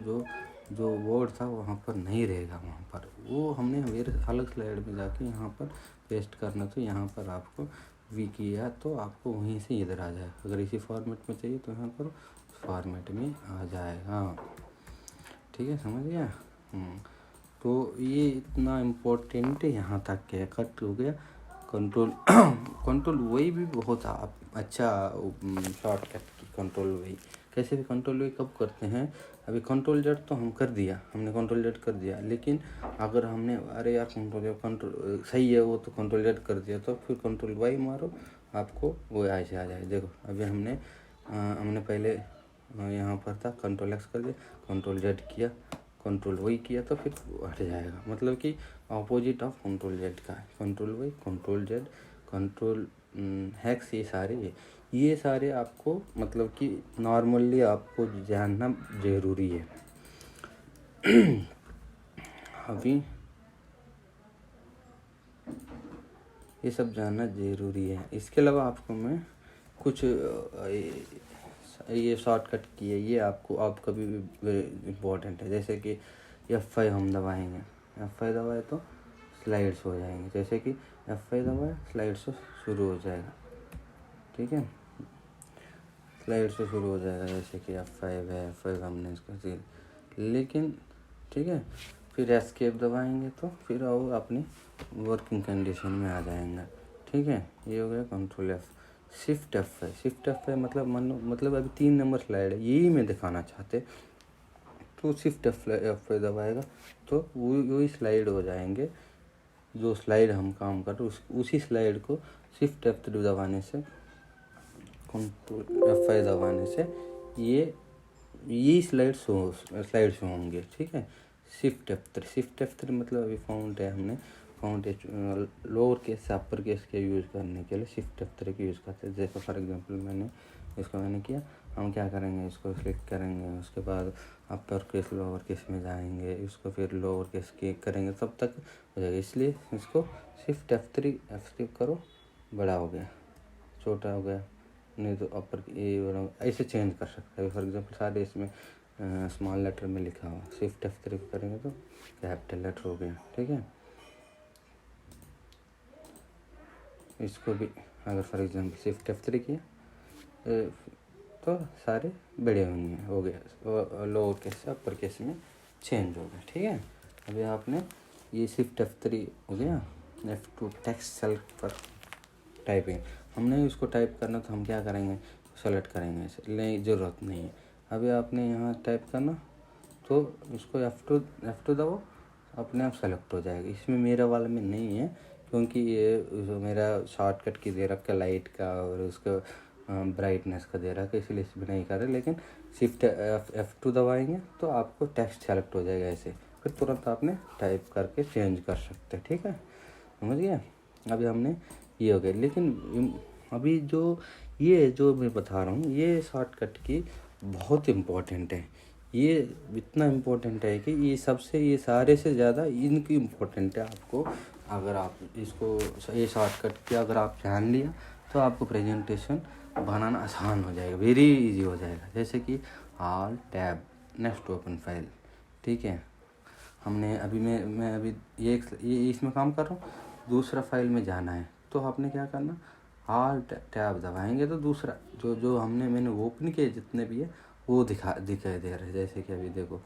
जो वर्ड था वहाँ पर नहीं रहेगा। वहाँ पर वो हमने फिर अलग स्लाइड में जाके यहाँ पर पेस्ट करना। तो यहाँ पर आपको वी किया तो आपको वहीं से इधर आ जाएगा। अगर इसी फॉर्मेट में चाहिए तो यहाँ पर फॉर्मेट में आ जाएगा। ठीक है, समझ गया। तो ये इतना इम्पोर्टेंट है, यहाँ तक है। कट हो गया कंट्रोल कंट्रोल वही भी बहुत अच्छा शॉर्टकट की कंट्रोल वही। कैसे भी कंट्रोल वही कब करते हैं, अभी कंट्रोल जेड तो हम कर दिया, हमने कंट्रोल जेड कर दिया, लेकिन अगर हमने अरे यार कंट्रोल सही है वो तो कंट्रोल जेड कर दिया, तो फिर कंट्रोल वाई मारो, आपको वो ऐसे आ जाए। देखो अभी हमने पहले यहाँ पर था कंट्रोल एक्स कर दिया, कंट्रोल जेड किया, कंट्रोल वही किया, तो फिर हट जाएगा। मतलब कि ऑपोजिट ऑफ कंट्रोल जेड का है control Y, control Z, control X, ये सारे आपको मतलब कि नॉर्मली आपको जानना ज़रूरी है। अभी ये सब जानना ज़रूरी है। इसके अलावा आपको मैं कुछ ये शॉर्टकट की है, ये आपका भी इम्पोर्टेंट है। जैसे कि F5 हम दबाएंगे, F5 दबाए तो स्लाइड्स हो जाएंगे। जैसे कि F5 दबाए स्लाइड से शुरू हो जाएगा, ठीक है, स्लाइड से शुरू हो जाएगा। जैसे कि F5 है, F5 हमने इसको लेकिन ठीक है, फिर एस्केप दबाएंगे तो फिर वो अपनी वर्किंग कंडीशन में आ जाएंगे, ठीक है। ये हो गया कंट्रोल F। शिफ्ट F5 मतलब अभी 3 नंबर स्लाइड है, यही मैं दिखाना चाहते, तो शिफ्ट F5 दबाएगा तो वही स्लाइड हो जाएंगे। जो स्लाइड हम काम कर रहे उसी स्लाइड को शिफ्ट F3 दबाने से, कंट्रोल F5 दबाने से ये स्लाइड शो होंगे, ठीक है। शिफ्ट F3 मतलब अभी फाउंट है, हमने फाउंट लोअर केस से अपर केस के यूज़ करने के लिए शिफ्ट F3 का यूज़ करते हैं। जैसे फॉर एग्जांपल मैंने किया, हम क्या करेंगे, इसको क्लिक करेंगे, उसके बाद अपर केस लोअर केस में जाएंगे, इसको फिर लोअर केस के करेंगे, तब तक हो जाएगा। इसलिए इसको शिफ्ट F3 करो, बड़ा हो गया, छोटा हो गया, नहीं तो अपर ये ऐसे चेंज कर सकते हैं। फॉर एग्जांपल सारे इसमें स्मॉल लेटर में लिखा हुआ, शिफ्ट F3 करेंगे तो कैपिटल लेटर हो गया, ठीक है। इसको भी अगर फॉर एग्जांपल शिफ्ट F3 किया तो सारे बड़े होंगे, हो गया, लोअर केस से अपर केस में चेंज हो गया, ठीक है। अभी आपने ये शिफ्ट F3 हो गया। F2 टेक्स्ट सेल पर टाइपिंग, हमने इसको टाइप करना तो हम क्या करेंगे, सेलेक्ट करेंगे, इसे नहीं ज़रूरत नहीं है। अभी आपने यहाँ टाइप करना तो इसको F2 दबाओ, अपने आप सेलेक्ट हो जाएगा। इसमें मेरा वाला में नहीं है, क्योंकि ये मेरा शॉर्टकट की दे रखा लाइट का और उसका ब्राइटनेस का दे रखा, इसलिए इसमें नहीं कर रहे। लेकिन शिफ्ट F2 दबाएंगे तो आपको टेक्स्ट सेलेक्ट हो जाएगा ऐसे, फिर तुरंत आपने टाइप करके चेंज कर सकते हैं, ठीक है, समझ गया। अभी हमने ये हो गया, लेकिन अभी जो मैं बता रहा हूँ ये शॉर्टकट की बहुत इम्पोर्टेंट है। ये इतना इम्पोर्टेंट है कि ये सारे से ज़्यादा इनकी इम्पोर्टेंट है आपको। अगर आप इसको ये शॉर्टकट की अगर आप जान लिया तो आपको प्रेजेंटेशन बनाना आसान हो जाएगा, वेरी इजी हो जाएगा। जैसे कि all tab next open file, ठीक है। हमने अभी मैं अभी ये इसमें काम कर रहा हूँ, दूसरा फाइल में जाना है तो आपने क्या करना, ऑल टैब दबाएंगे तो दूसरा जो मैंने ओपन किए जितने भी है वो दिखाई दे रहे हैं। जैसे कि अभी देखो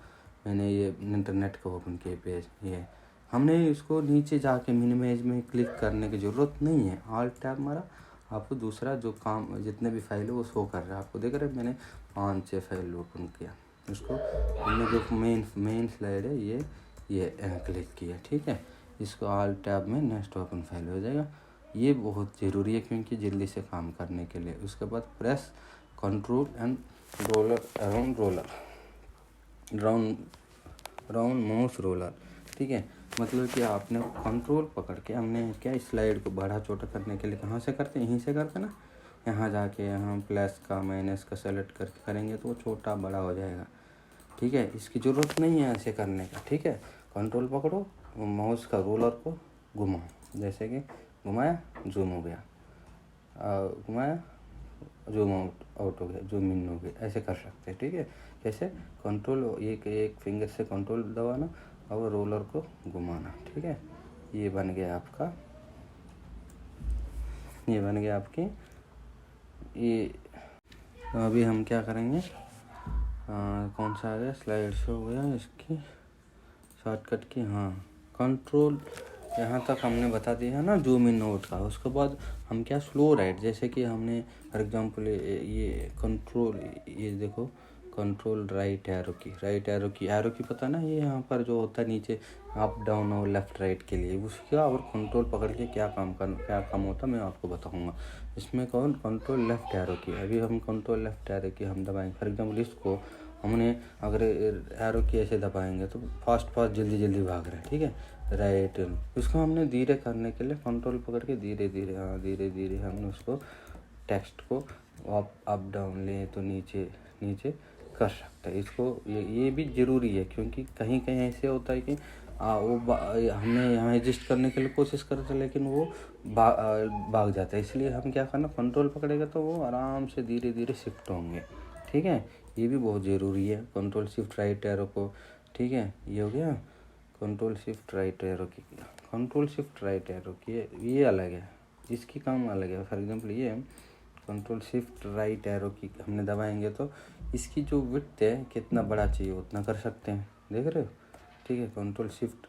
मैंने ये इंटरनेट का ओपन किया पेज, ये हमने इसको नीचे जाके मिनिमाइज में क्लिक करने की ज़रूरत नहीं है। ऑल टैब मारा, आपको दूसरा जो काम जितने भी फाइल है वो शो कर रहा है, आपको देख रहे हैं। मैंने 5-6 फाइल ओपन किया, उसको हमने जो मेन स्लाइड है ये क्लिक किया, ठीक है। इसको ऑल टैब में नेक्स्ट ओपन फाइल हो जाएगा। ये बहुत ज़रूरी है क्योंकि जल्दी से काम करने के लिए। उसके बाद press control and round mouse roller, ठीक है। मतलब कि आपने कंट्रोल पकड़ के हमने क्या स्लाइड को बड़ा छोटा करने के लिए कहाँ से करते हैं, यहीं से करते ना। यहाँ जाके यहाँ प्लस का माइनस का सेलेक्ट करके करेंगे तो वो छोटा बड़ा हो जाएगा, ठीक है। इसकी ज़रूरत नहीं है ऐसे करने का, ठीक है। कंट्रोल पकड़ो, माउस का रोलर को घुमाओ, जैसे कि घुमाया जूम हो गया, घुमाया जूम आउट हो गया, जूम इन हो गया, ऐसे कर सकते हैं, ठीक है। कैसे, कंट्रोल एक फिंगर से कंट्रोल दबाना और रोलर को घुमाना, ठीक है। ये बन गया आपकी ये। तो अभी हम क्या करेंगे, कौन सा आ गया, स्लाइड शो हो गया इसकी शॉर्टकट की। हाँ, कंट्रोल यहाँ तक हमने बता दिया है ना जूम इन आउट का। उसके बाद हम क्या स्लो राइट, जैसे कि हमने फॉर एग्जांपल ये कंट्रोल, ये देखो कंट्रोल राइट एरो की पता ना, ये यहाँ पर जो होता है नीचे अप डाउन और लेफ्ट राइट के लिए उसका, और कंट्रोल पकड़ के क्या काम होता है मैं आपको बताऊँगा। इसमें कौन कंट्रोल लेफ्ट एरो की, अभी हम कंट्रोल लेफ्ट एरो की हम दबाएंगे। फॉर एग्जाम्पल इसको हमने अगर एरो की ऐसे दबाएंगे तो फास्ट जल्दी भाग रहा है, ठीक है, राइट। उसको हमने धीरे करने के लिए कंट्रोल पकड़ के धीरे धीरे हमने उसको टेक्स्ट को अप डाउन ले तो नीचे कर सकते हैं। इसको ये भी ज़रूरी है, क्योंकि कहीं ऐसे होता है कि हमने यहाँ एडजस्ट करने के लिए कोशिश करते हैं लेकिन वो भाग जाता है। इसलिए हम क्या करना, कंट्रोल पकड़ेगा तो वो आराम से धीरे शिफ्ट होंगे, ठीक है। ये भी बहुत ज़रूरी है, कंट्रोल शिफ्ट राइट एरो को, ठीक है। ये हो गया कंट्रोल शिफ्ट राइट एरो की। कंट्रोल शिफ्ट राइट एरो की ये अलग है, इसकी काम अलग है। फॉर एग्जांपल ये कंट्रोल शिफ्ट राइट एरो की हमने दबाएंगे तो इसकी जो विड्थ है कितना बड़ा चाहिए उतना कर सकते हैं, देख रहे हो, ठीक है। कंट्रोल शिफ्ट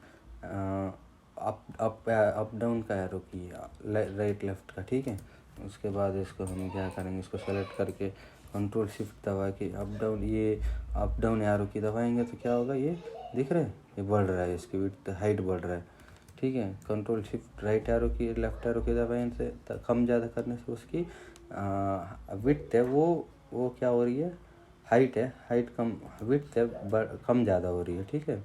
अप डाउन का एरो की राइट लेफ्ट का, ठीक है। उसके बाद इसको हम क्या करेंगे, इसको सेलेक्ट करके कंट्रोल शिफ्ट दबा के अप डाउन एरो की दबाएंगे तो क्या होगा, ये दिख रहा है, ये बढ़ रहा है, इसकी विड्थ हाइट बढ़ रहा है, ठीक है। कंट्रोल शिफ्ट राइट एरो की लेफ्ट एरो की दबाएंगे से कम ज़्यादा करने से उसकी विड्थ है वो क्या हो रही है, हाइट कम, विड्थ है कम ज़्यादा हो रही है, ठीक है।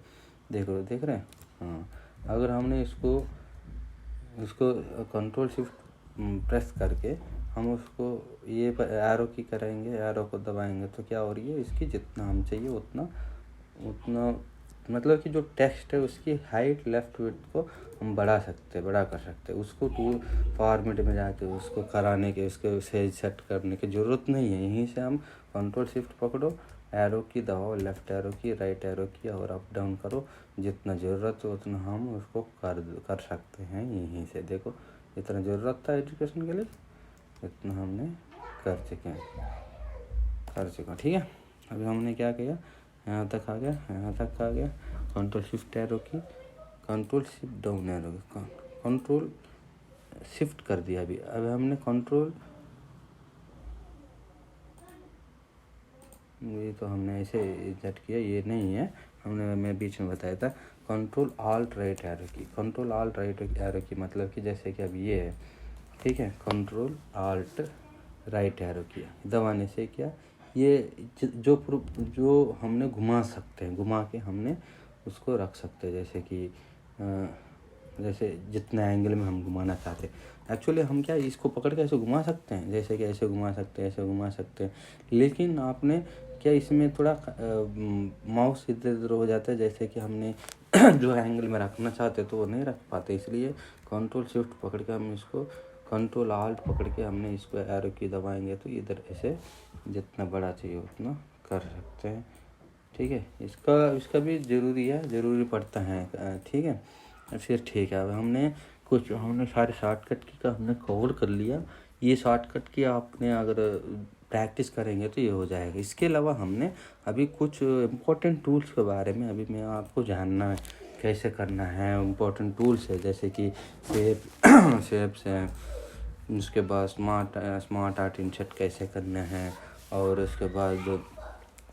देख रहे हैं। हाँ, अगर हमने इसको कंट्रोल शिफ्ट प्रेस करके हम उसको ये एरो की करेंगे, एरो को दबाएंगे तो क्या हो रही है, इसकी जितना हम चाहिए उतना मतलब कि जो टेक्स्ट है उसकी हाइट लेफ्ट विड्थ को हम बड़ा कर सकते हैं। उसको टूल फॉर्मेट में जाके उसको कराने के, उसके सेज सेट करने की ज़रूरत नहीं है। यहीं से हम कंट्रोल शिफ्ट पकड़ो, एरो की दबाओ, लेफ्ट एरो की, राइट एरो की, और अप डाउन करो, जितना ज़रूरत हो उतना हम उसको कर सकते हैं। यहीं से देखो, जितना ज़रूरत था एजुकेशन के लिए इतना हमने कर चुके हैं, ठीक है। अभी हमने क्या किया, यहाँ तक आ गया कंट्रोल शिफ्ट एरो की, कंट्रोल शिफ्ट डाउन एरो की, कंट्रोल शिफ्ट कर दिया। अभी हमने कंट्रोल, ये तो हमने ऐसे सेट किया, ये नहीं है, मैं बीच में बताया था। कंट्रोल ऑल्ट राइट एरो की, कंट्रोल ऑल्ट राइट एरो की मतलब कि जैसे कि अब ये है, ठीक है, कंट्रोल ऑल्ट राइट एरो किया, दबाने से क्या ये जो हमने घुमा सकते हैं, घुमा के हमने उसको रख सकते हैं, जैसे कि जैसे जितना एंगल में हम घुमाना चाहते हैं। एक्चुअली हम क्या इसको पकड़ के ऐसे घुमा सकते हैं, जैसे कि ऐसे घुमा सकते हैं, लेकिन आपने क्या इसमें थोड़ा माउस इधर उधर हो जाता है, जैसे कि हमने जो एंगल में रखना चाहते तो वो नहीं रख पाते। इसलिए कंट्रोल शिफ्ट पकड़ के हम इसको, कंट्रोल आल्ट पकड़ के हमने इसको एरो की दबाएंगे तो इधर ऐसे जितना बड़ा चाहिए उतना कर सकते हैं, ठीक है। इसका भी ज़रूरी पड़ता है, ठीक है। फिर ठीक है, अब हमने सारे शॉर्टकट की का हमने कवर कर लिया। ये शॉर्टकट की आपने अगर प्रैक्टिस करेंगे तो ये हो जाएगा। इसके अलावा हमने अभी कुछ इम्पोर्टेंट टूल्स के बारे में अभी मैं आपको जानना है कैसे करना है। इम्पोर्टेंट टूल्स है जैसे कि शेप्स हैं, उसके बाद स्मार्ट आर्ट इंसर्ट कैसे करना है, और उसके बाद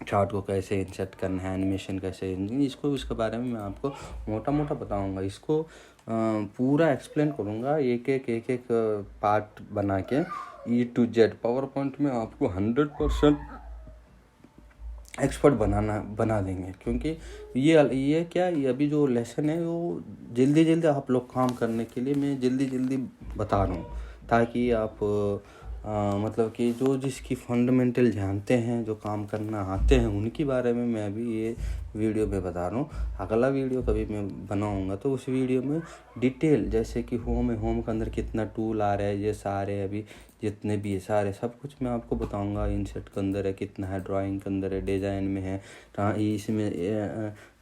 चार्ट को कैसे इंसर्ट करना है, एनिमेशन कैसे, इसके बारे में मैं आपको मोटा बताऊंगा। इसको पूरा एक्सप्लेन करूंगा, एक पार्ट बना के E to Z। Power point में आपको 100% एक्सपर्ट बना देंगे, क्योंकि ये अभी जो लेसन है वो जल्दी आप लोग काम करने के लिए मैं जल्दी बता रहा हूँ, ताकि आप मतलब कि जो जिसकी फंडामेंटल जानते हैं, जो काम करना आते हैं, उनके बारे में मैं अभी ये वीडियो में बता रहा हूँ। अगला वीडियो कभी मैं बनाऊँगा तो उस वीडियो में डिटेल, जैसे कि होम के अंदर कितना टूल आ रहा है, ये सारे अभी जितने भी सारे सब कुछ मैं आपको बताऊंगा। इंसर्ट के अंदर है कितना है, ड्राइंग के अंदर है, डिज़ाइन में है, इसमें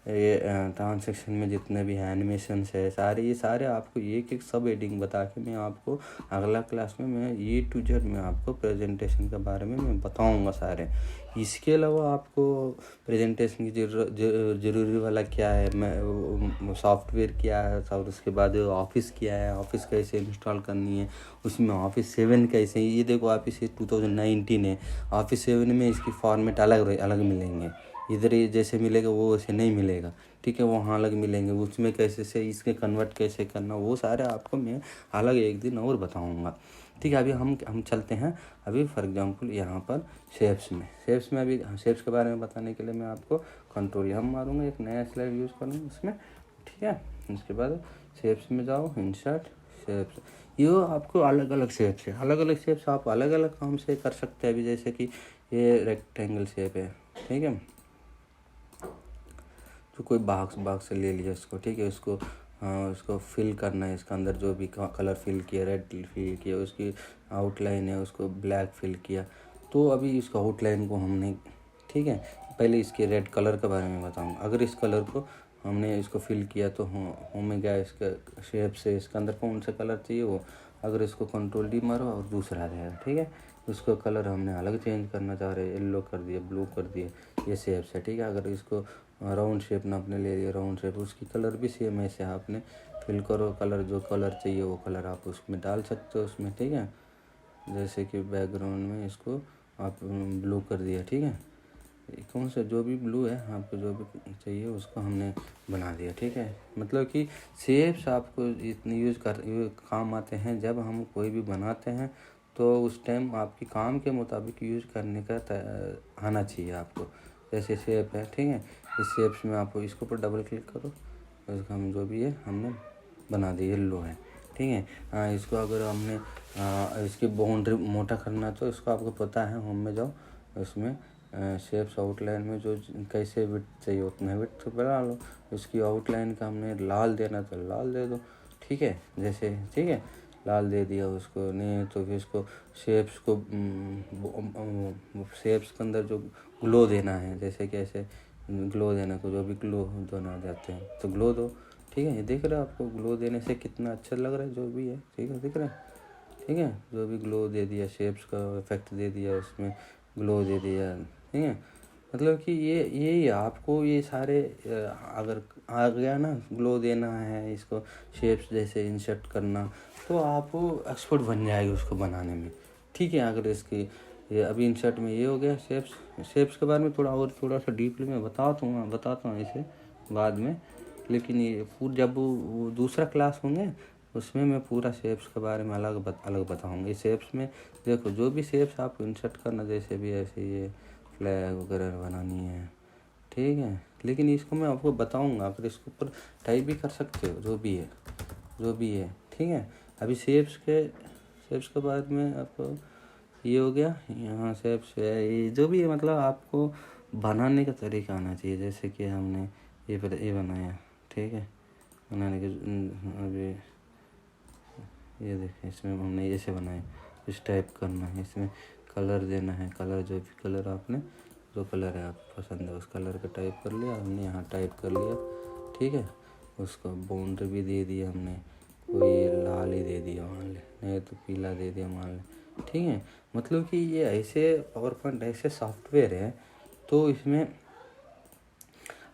ये ट्रांसेक्शन में जितने भी एनिमेशंस है सारे, ये सारे आपको एक एक सब एडिंग बता के मैं आपको अगला क्लास में मैं A to Z मैं आपको प्रेजेंटेशन के बारे में मैं बताऊंगा सारे। इसके अलावा आपको प्रेजेंटेशन की ज़रूरी वाला क्या है, मैं सॉफ्टवेयर क्या है, और उसके बाद ऑफिस क्या है, ऑफिस कैसे इंस्टॉल करनी है, उसमें ऑफिस 7 कैसे, ये देखो ऑफिस 2019 है, ऑफिस 7 में इसकी फॉर्मेट अलग अलग मिलेंगे, इधर ये जैसे मिलेगा वो वैसे नहीं मिलेगा, ठीक है, वहाँ अलग मिलेंगे, उसमें कैसे से इसके कन्वर्ट कैसे करना, वो सारे आपको मैं अलग एक दिन और बताऊँगा, ठीक है। अभी हम चलते हैं अभी फॉर एग्जांपल यहाँ पर शेप्स में अभी शेप्स के बारे में बताने के लिए मैं आपको कंट्रोल हम मारूंगा, एक नया स्लाइड यूज़ करूँगा इसमें, ठीक है। उसके बाद शेप्स में जाओ, इंसर्ट शेप्स, ये आपको अलग अलग शेप्स है, अलग अलग शेप्स आप अलग अलग काम से कर सकते हैं। अभी जैसे कि ये रेक्टेंगल शेप है, ठीक है, तो कोई बॉक्स से ले लिया इसको, ठीक है, उसको फिल करना है, इसके अंदर जो भी कलर फिल किया, रेड फिल किया, उसकी आउटलाइन है उसको ब्लैक फिल किया, तो अभी इसका आउटलाइन को हमने, ठीक है, पहले इसके रेड कलर के बारे में बताऊँगा। अगर इस कलर को हमने इसको फिल किया तो हमें क्या इसका शेप से इसके अंदर कौन सा कलर चाहिए वो, अगर इसको Ctrl+D मारो और दूसरा रहेगा, ठीक है, उसको कलर हमने अलग चेंज करना चाह रहे हैं, येलो कर दिया, ब्लू कर दिया, ये शेप्स है, ठीक है। अगर इसको राउंड शेप ना आपने ले लिया, राउंड शेप, उसकी कलर भी सेम ऐसे आपने फिल करो, कलर जो कलर चाहिए वो कलर आप उसमें डाल सकते हो उसमें, ठीक है। जैसे कि बैकग्राउंड में इसको आप ब्लू कर दिया, ठीक है, कौन सा जो भी ब्लू है आपको जो भी चाहिए उसको हमने बना दिया, ठीक है। मतलब कि शेप्स आपको इतने काम आते हैं जब हम कोई भी बनाते हैं, तो उस टाइम आपकी काम के मुताबिक यूज़ करने का आना चाहिए आपको। जैसे शेप है, ठीक है, इस शेप्स में आपको इसके ऊपर डबल क्लिक करो, उसका हम जो भी है हमने बना दिया, येलो है, ठीक है। इसको अगर हमने इसकी बाउंड्री मोटा करना तो इसको आपको पता है, होम में जाओ, उसमें शेप्स आउटलाइन में जो कैसे विड्थ चाहिए उतना विड्थ तो बना लो, उसकी आउटलाइन का हमने लाल देना तो लाल दे दो, ठीक है, जैसे, ठीक है, लाल दे दिया उसको, नहीं तो फिर इसको शेप्स के अंदर जो ग्लो देना है, जैसे कि ऐसे ग्लो देना को जो भी ग्लो देना जाते हैं तो ग्लो दो, ठीक है। ये देख रहे हो आपको ग्लो देने से कितना अच्छा लग रहा है जो भी है, ठीक है, दिख रहा है, ठीक है, जो भी ग्लो दे दिया, शेप्स का इफेक्ट दे दिया, उसमें ग्लो दे दिया, ठीक है। मतलब कि ये आपको ये सारे अगर आ गया ना, ग्लो देना है, इसको शेप्स जैसे इंसर्ट करना, तो आप एक्सपर्ट बन जाएगी उसको बनाने में, ठीक है। अगर इसकी ये अभी इंसर्ट में ये हो गया शेप्स के बारे में थोड़ा सा डीपली मैं बताता हूँ इसे बाद में, लेकिन ये पूरा जब वो दूसरा क्लास होंगे उसमें मैं पूरा शेप्स के बारे में अलग बताऊँगा। ये शेप्स में देखो जो भी शेप्स आपको इंसर्ट करना, जैसे भी ऐसे ये फ्लैग वगैरह बनानी है, ठीक है, लेकिन इसको मैं आपको बताऊंगा, अगर इसके ऊपर टाइप भी कर सकते हो जो भी है, ठीक है। अभी शेप्स के बाद में आपको ये हो गया, यहाँ शेप्स है, ये जो भी है, मतलब आपको बनाने का तरीका आना चाहिए। जैसे कि हमने ये बनाया, ठीक है, बनाने के अभी ये देखें, इसमें हमने ऐसे बनाया, इस टाइप करना है, इसमें कलर देना है, कलर जो भी कलर आपने जो कलर है आपको पसंद है उस कलर का टाइप कर लिया हमने, यहाँ टाइप कर लिया, ठीक है। उसको बाउंड्री भी दे दिया हमने, कोई लाल ही दे दिया मान ले, नहीं तो पीला दे दिया मान ले, ठीक है। मतलब कि ये ऐसे पावर पॉइंट ऐसे सॉफ्टवेयर है, तो इसमें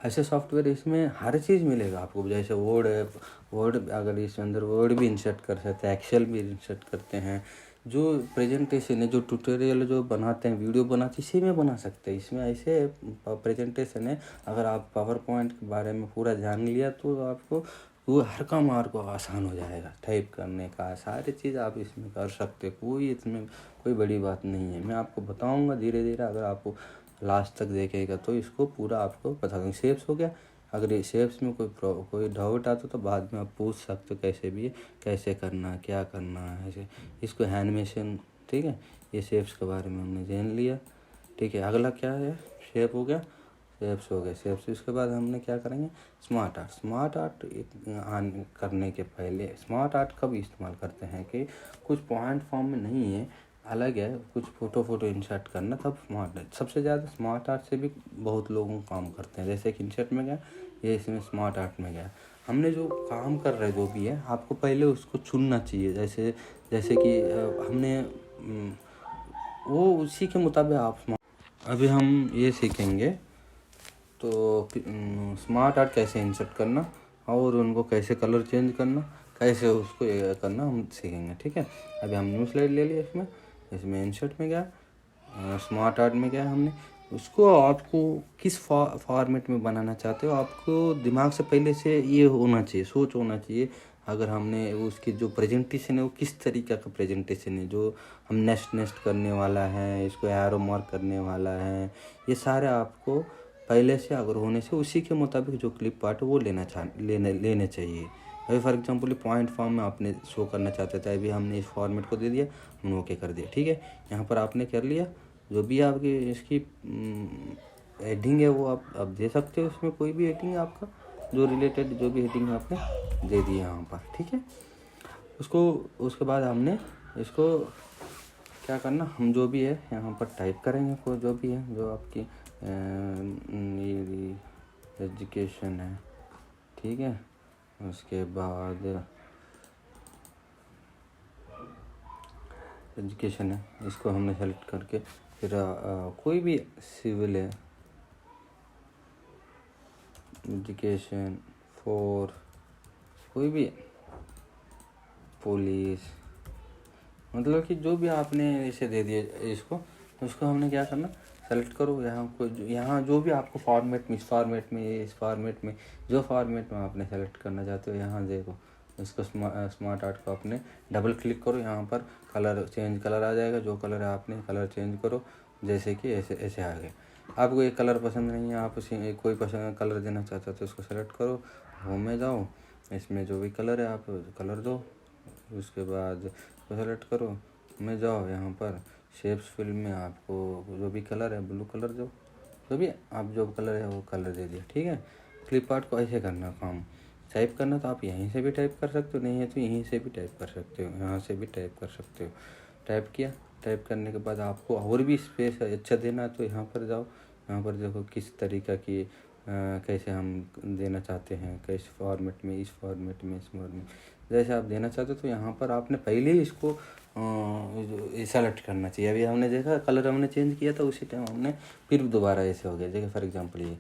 ऐसे सॉफ्टवेयर इसमें हर चीज़ मिलेगा आपको। जैसे वर्ड अगर इसके अंदर वर्ड भी इंसर्ट कर सकते हैं, एक्सेल भी इंसर्ट करते हैं, जो प्रेजेंटेशन है, जो ट्यूटोरियल जो बनाते हैं, वीडियो बनाते हैं, इसी में बना सकते हैं। इसमें ऐसे प्रेजेंटेशन है, अगर आप पावर पॉइंट के बारे में पूरा जान लिया तो आपको वो हर काम आपको आसान हो जाएगा, टाइप करने का सारी चीज़ आप इसमें कर सकते हो, कोई इसमें कोई बड़ी बात नहीं है। मैं आपको बताऊंगा धीरे धीरे, अगर आपको लास्ट तक देखेगा तो इसको पूरा आपको बता दूँगा। शेप्स हो गया, अगर ये शेप्स में कोई डाउट आता तो बाद में आप पूछ सकते हो, कैसे भी कैसे करना है, क्या करना है, ऐसे इसको एनिमेशन, ठीक है। ये शेप्स के बारे में हमने जान लिया, ठीक है। अगला क्या है, शेप हो गया, शेप्स हो गए, शेप्स इसके बाद हमने क्या करेंगे, स्मार्ट आर्ट करने के पहले स्मार्ट आर्ट कब इस्तेमाल करते हैं कि कुछ पॉइंट फॉर्म में नहीं है, अलग है, कुछ फ़ोटो इंसर्ट करना, तब सबसे ज़्यादा स्मार्ट आर्ट से भी बहुत लोगों काम करते हैं। जैसे कि इंसर्ट में क्या ये इसमें स्मार्ट आर्ट में गया। हमने जो काम कर रहे जो भी है आपको पहले उसको चुनना चाहिए, जैसे जैसे कि हमने वो उसी के मुताबिक आप अभी हम ये सीखेंगे तो स्मार्ट आर्ट कैसे इंसर्ट करना और उनको कैसे कलर चेंज करना, कैसे उसको ये करना हम सीखेंगे। ठीक है, अभी हम न्यू स्लाइड ले लिया, इसमें इंसर्ट में गया, स्मार्ट आर्ट में गया हमने। उसको आपको किस फॉर्मेट में बनाना चाहते हो, आपको दिमाग से पहले से ये होना चाहिए, सोच होना चाहिए। अगर हमने उसकी जो प्रेजेंटेशन है वो किस तरीक़े का प्रेजेंटेशन है, जो हम नेस्ट करने वाला है, इसको एरो मार्क करने वाला है, ये सारे आपको पहले से अगर होने से उसी के मुताबिक जो क्लिप पार्ट है वो लेने चाहिए। अभी फॉर एग्जांपल पॉइंट फॉर्म में आपने शो करना चाहते थे, अभी हमने इस फॉर्मेट को दे दिया, हमने ओके कर दिया। ठीक है, यहाँ पर आपने कर लिया, जो भी आपकी इसकी हेडिंग है वो आप दे सकते हो, इसमें कोई भी हेडिंग है आपका जो रिलेटेड जो भी हेडिंग है आपने दे दिया यहाँ पर। ठीक है, उसके बाद हमने इसको क्या करना, हम जो भी है यहाँ पर टाइप करेंगे, कोई जो भी है जो आपकी एजुकेशन है। ठीक है, उसके बाद एजुकेशन है, इसको हमने सेलेक्ट करके फिर कोई भी सिविल है, एजुकेशन फॉर कोई भी पुलिस, मतलब कि जो भी आपने इसे दे दिया इसको, उसको हमने क्या करना, सेलेक्ट करो यहाँ जो भी आपको फॉर्मेट में, इस फॉर्मेट में जो फॉर्मेट में आपने सेलेक्ट करना चाहते हो, यहाँ देखो इसको स्मार्ट आर्ट को आपने डबल क्लिक करो, यहाँ पर कलर चेंज कलर आ जाएगा, जो कलर है आपने कलर चेंज करो, जैसे कि ऐसे आ गए। आपको एक कलर पसंद नहीं है, आप उसी कोई पसंद कलर देना चाहते हो तो उसको सेलेक्ट करो, होम में जाओ, इसमें जो भी कलर है आप कलर दो, उसके बाद सेलेक्ट करो, में जाओ, यहाँ पर शेप्स फिल में आपको जो भी कलर है ब्लू कलर दो, जो भी आप जो कलर है वो कलर दे दिया। ठीक है, क्लिप आर्ट को ऐसे करना काम। टाइप करना तो आप यहीं से भी टाइप कर सकते हो, नहीं है तो यहीं से भी टाइप कर सकते हो, यहाँ से भी टाइप कर सकते हो। टाइप किया, टाइप करने के बाद आपको और भी स्पेस अच्छा देना तो यहाँ पर जाओ, यहाँ पर देखो किस तरीक़ा की कैसे हम देना चाहते हैं, कैसे फॉर्मेट में, इस फॉर्मेट में, इस फॉर्मेट में जैसे आप देना चाहते हो। तो यहाँ पर आपने पहले ही इसको सेलेक्ट करना चाहिए। अभी हमने देखा कलर हमने चेंज किया था, उसी टाइम हमने फिर दोबारा ऐसे हो गया। देखिए फॉर एग्जांपल ये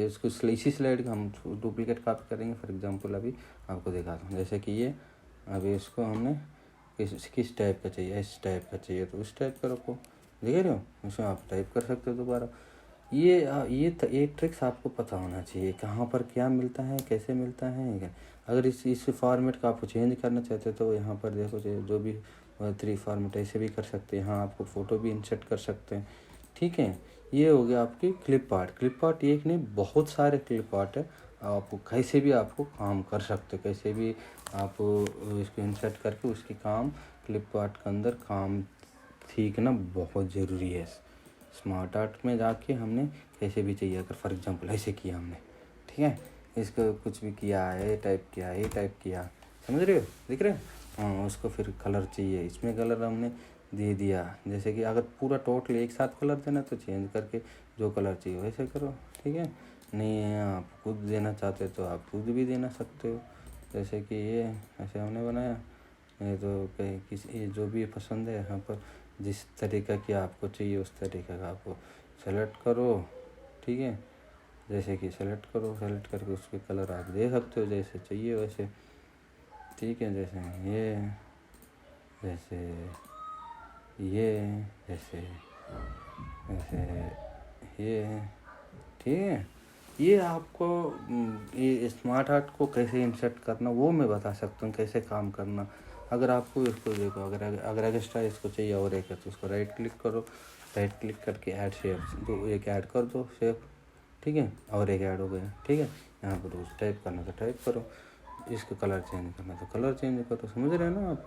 इसको इसी स्लाइड का हम डुप्लीकेट कॉपी करेंगे। फॉर एग्जांपल अभी आपको दिखाता हूँ, जैसे कि ये अभी इसको हमने किस टाइप का चाहिए, इस टाइप का चाहिए तो उस टाइप का रखो, देख रहे हो, इसमें आप टाइप कर सकते हो दोबारा। ये एक ट्रिक्स आपको पता होना चाहिए, कहाँ पर क्या मिलता है, कैसे मिलता है। अगर इस फॉर्मेट का आपको चेंज करना चाहते हो तो यहाँ पर देखो जो भी 3 फॉर्मेट ऐसे भी कर सकते हैं। यहाँ आपको फ़ोटो भी इंसर्ट कर सकते हैं। ठीक है, ये हो गया आपकी क्लिप आर्ट एक नहीं बहुत सारे क्लिप आर्ट है, आपको कैसे भी आपको काम कर सकते हो, कैसे भी आप इसको इंसर्ट करके उसकी काम क्लिप आर्ट के अंदर काम सीखना बहुत ज़रूरी है। स्मार्ट आर्ट में जाके हमने कैसे भी चाहिए, अगर फॉर एग्जांपल ऐसे किया हमने, ठीक है, इसको कुछ भी किया है, टाइप किया, समझ रहे हो, दिख रहे हो, हाँ, उसको फिर कलर चाहिए, इसमें कलर हमने दे दिया। जैसे कि अगर पूरा टोटल एक साथ कलर देना तो चेंज करके जो कलर चाहिए वैसे करो। ठीक है, नहीं आप खुद देना चाहते तो आप खुद भी देना सकते हो। जैसे कि ये ऐसे हमने बनाया, ये तो कहीं किसी जो भी पसंद है यहाँ पर जिस तरीक़ा की आपको चाहिए उस तरीक़े का आपको सेलेक्ट करो। ठीक है, जैसे कि सेलेक्ट करो, सेलेक्ट करके उसके कलर आप दे सकते हो जैसे चाहिए वैसे। ठीक है, जैसे ये जैसे ये ठीक है। ये आपको ये स्मार्ट आर्ट को कैसे इंसर्ट करना वो मैं बता सकता हूँ, कैसे काम करना। अगर आपको इसको देखो, अगर एक्स्ट्रा इसको चाहिए और एक है तो उसको राइट क्लिक करो, राइट क्लिक करके ऐड शेप दो, एक ऐड कर दो शेप। ठीक है, और एक ऐड हो गया। ठीक है, यहाँ पर उस टाइप करना तो टाइप करो, इसको कलर चेंज करना तो कलर चेंज करो, समझ रहे हैं ना आप।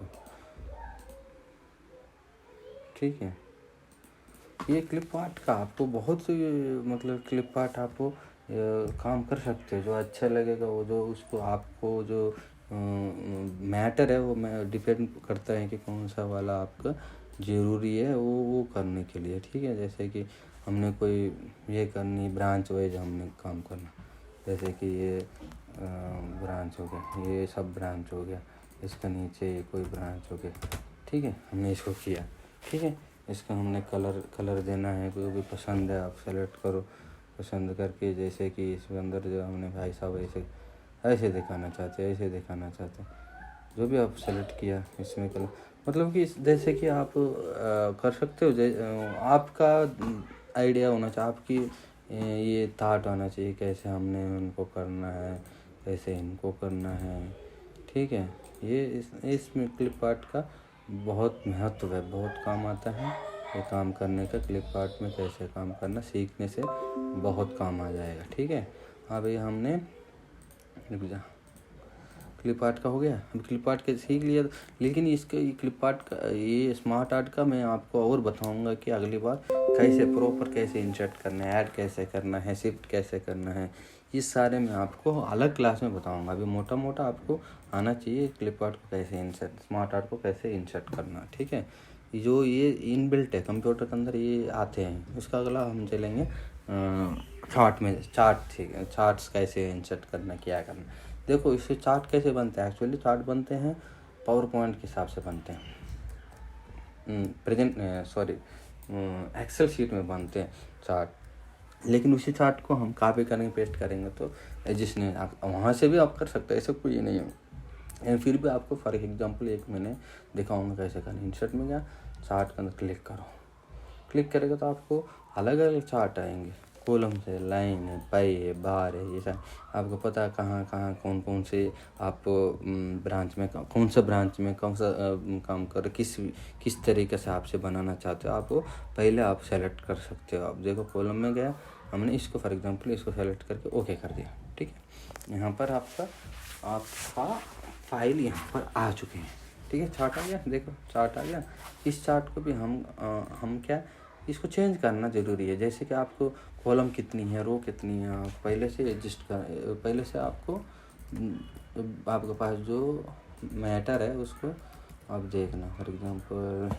ठीक है, ये क्लिप आर्ट का आपको बहुत मतलब क्लिप आर्ट आपको काम कर सकते हो, जो अच्छा लगेगा वो, जो उसको आपको जो मैटर है वो डिपेंड करता है कि कौन सा वाला आपका ज़रूरी है वो करने के लिए। ठीक है, जैसे कि हमने कोई ये करनी ब्रांच वाइज हमने काम करना, जैसे कि ये ब्रांच हो गया, ये सब ब्रांच हो गया, इसका नीचे ये कोई ब्रांच हो गया। ठीक है, हमने इसको किया। ठीक है, इसका हमने कलर देना है, कोई भी पसंद है आप सेलेक्ट करो, पसंद करके जैसे कि इसके अंदर जो हमने भाई साहब ऐसे दिखाना चाहते हैं, ऐसे दिखाना चाहते हैं, जो भी आप सेलेक्ट किया इसमें कलर, मतलब कि जैसे कि आप कर सकते हो। आपका आइडिया होना चाहिए, आपकी ये थाट आना चाहिए, कैसे हमने उनको करना है, कैसे इनको करना है। ठीक है, ये इसमें क्लिप आर्ट का बहुत महत्व है, बहुत काम आता है ये काम करने का। क्लिप आर्ट में कैसे काम करना सीखने से बहुत काम आ जाएगा। ठीक है, अब ये हमने क्लिप आर्ट का हो गया। अब क्लिप आर्ट के सीख लिया, लेकिन इसका क्लिप आर्ट का, ये स्मार्ट आर्ट का मैं आपको और बताऊंगा कि अगली बार कैसे प्रॉपर कैसे इंसर्ट करना है, ऐड कैसे करना है, शिफ्ट कैसे करना है, ये सारे मैं आपको अलग क्लास में बताऊंगा। अभी मोटा मोटा आपको आना चाहिए क्लिप आर्ट को कैसे इंसर्ट, स्मार्ट आर्ट को कैसे इंसर्ट करना। ठीक है, जो ये इनबिल्ट है कंप्यूटर के अंदर, ये आते हैं। इसका अगला हम चलेंगे चार्ट में। ठीक है, चार्ट्स कैसे इंसर्ट करना, क्या करना। देखो इससे चार्ट कैसे बनते हैं, एक्चुअली चार्ट बनते हैं पावर पॉइंट के हिसाब से बनते हैं, एक्सेल शीट में बनते हैं चार्ट। लेकिन उसी चार्ट को हम कॉपी करेंगे, पेस्ट करेंगे, तो जिसने वहाँ से भी आप कर सकते हैं, ऐसा कोई नहीं है। एंड फिर भी आपको फॉर एग्जांपल एक मैंने दिखाऊंगा कैसे करना। इंसर्ट में गया, चार्ट के अंदर क्लिक करो, क्लिक करेगा तो आपको अलग अलग चार्ट आएंगे, कॉलम से, लाइन है, पाई है, बार है, ये सब आपको पता है कहाँ कहाँ कौन कौन से आप ब्रांच में, कौन सा ब्रांच में कौन सा काम कर, किस तरीके से आपसे बनाना चाहते हो, आपको पहले आप सेलेक्ट कर सकते हो। आप देखो कॉलम में गया, हमने इसको फॉर एग्जांपल इसको सेलेक्ट करके ओके कर दिया। ठीक है, यहाँ पर आपका फाइल यहाँ पर आ चुके हैं। ठीक है, चार्ट आ गया, देखो चार्ट आ गया। इस चार्ट को भी हम क्या, इसको चेंज करना ज़रूरी है। जैसे कि आपको कॉलम कितनी है, रो कितनी है, आप पहले से एडजस्ट कर, पहले से आपको आपके पास जो मैटर है उसको आप देखना। For example